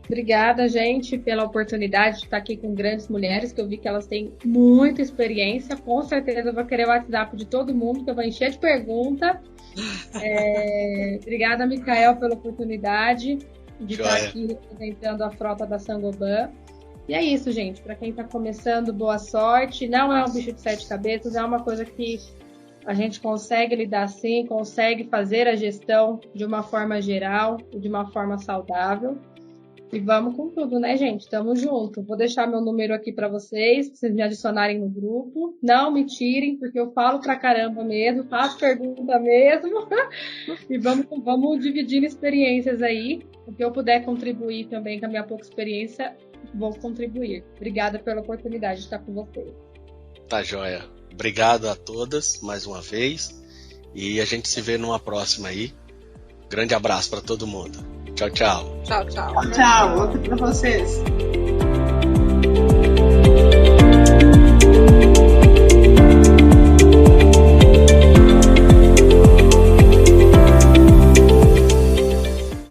[SPEAKER 4] Obrigada, gente, pela oportunidade de estar aqui com grandes mulheres, que eu vi que elas têm muita experiência. Com certeza eu vou querer o WhatsApp de todo mundo, que eu vou encher de pergunta. Obrigada, Micael, pela oportunidade de estar aqui representando a frota da Saint-Gobain. E é isso, gente. Para quem está começando, boa sorte. Não é um bicho de sete cabeças, é uma coisa que a gente consegue lidar sim, consegue fazer a gestão de uma forma geral, de uma forma saudável. E vamos com tudo, né, gente? Tamo junto. Vou deixar meu número aqui para vocês me adicionarem no grupo. Não me tirem, porque eu falo pra caramba mesmo, faço pergunta mesmo. E vamos dividindo experiências aí. O que eu puder contribuir também com a minha pouca experiência, vou contribuir. Obrigada pela oportunidade de estar com vocês.
[SPEAKER 2] Tá joia. Obrigado a todas mais uma vez. E a gente se vê numa próxima aí. Grande abraço para todo mundo. Tchau, tchau.
[SPEAKER 5] Tchau, tchau.
[SPEAKER 6] Tchau, outro para vocês.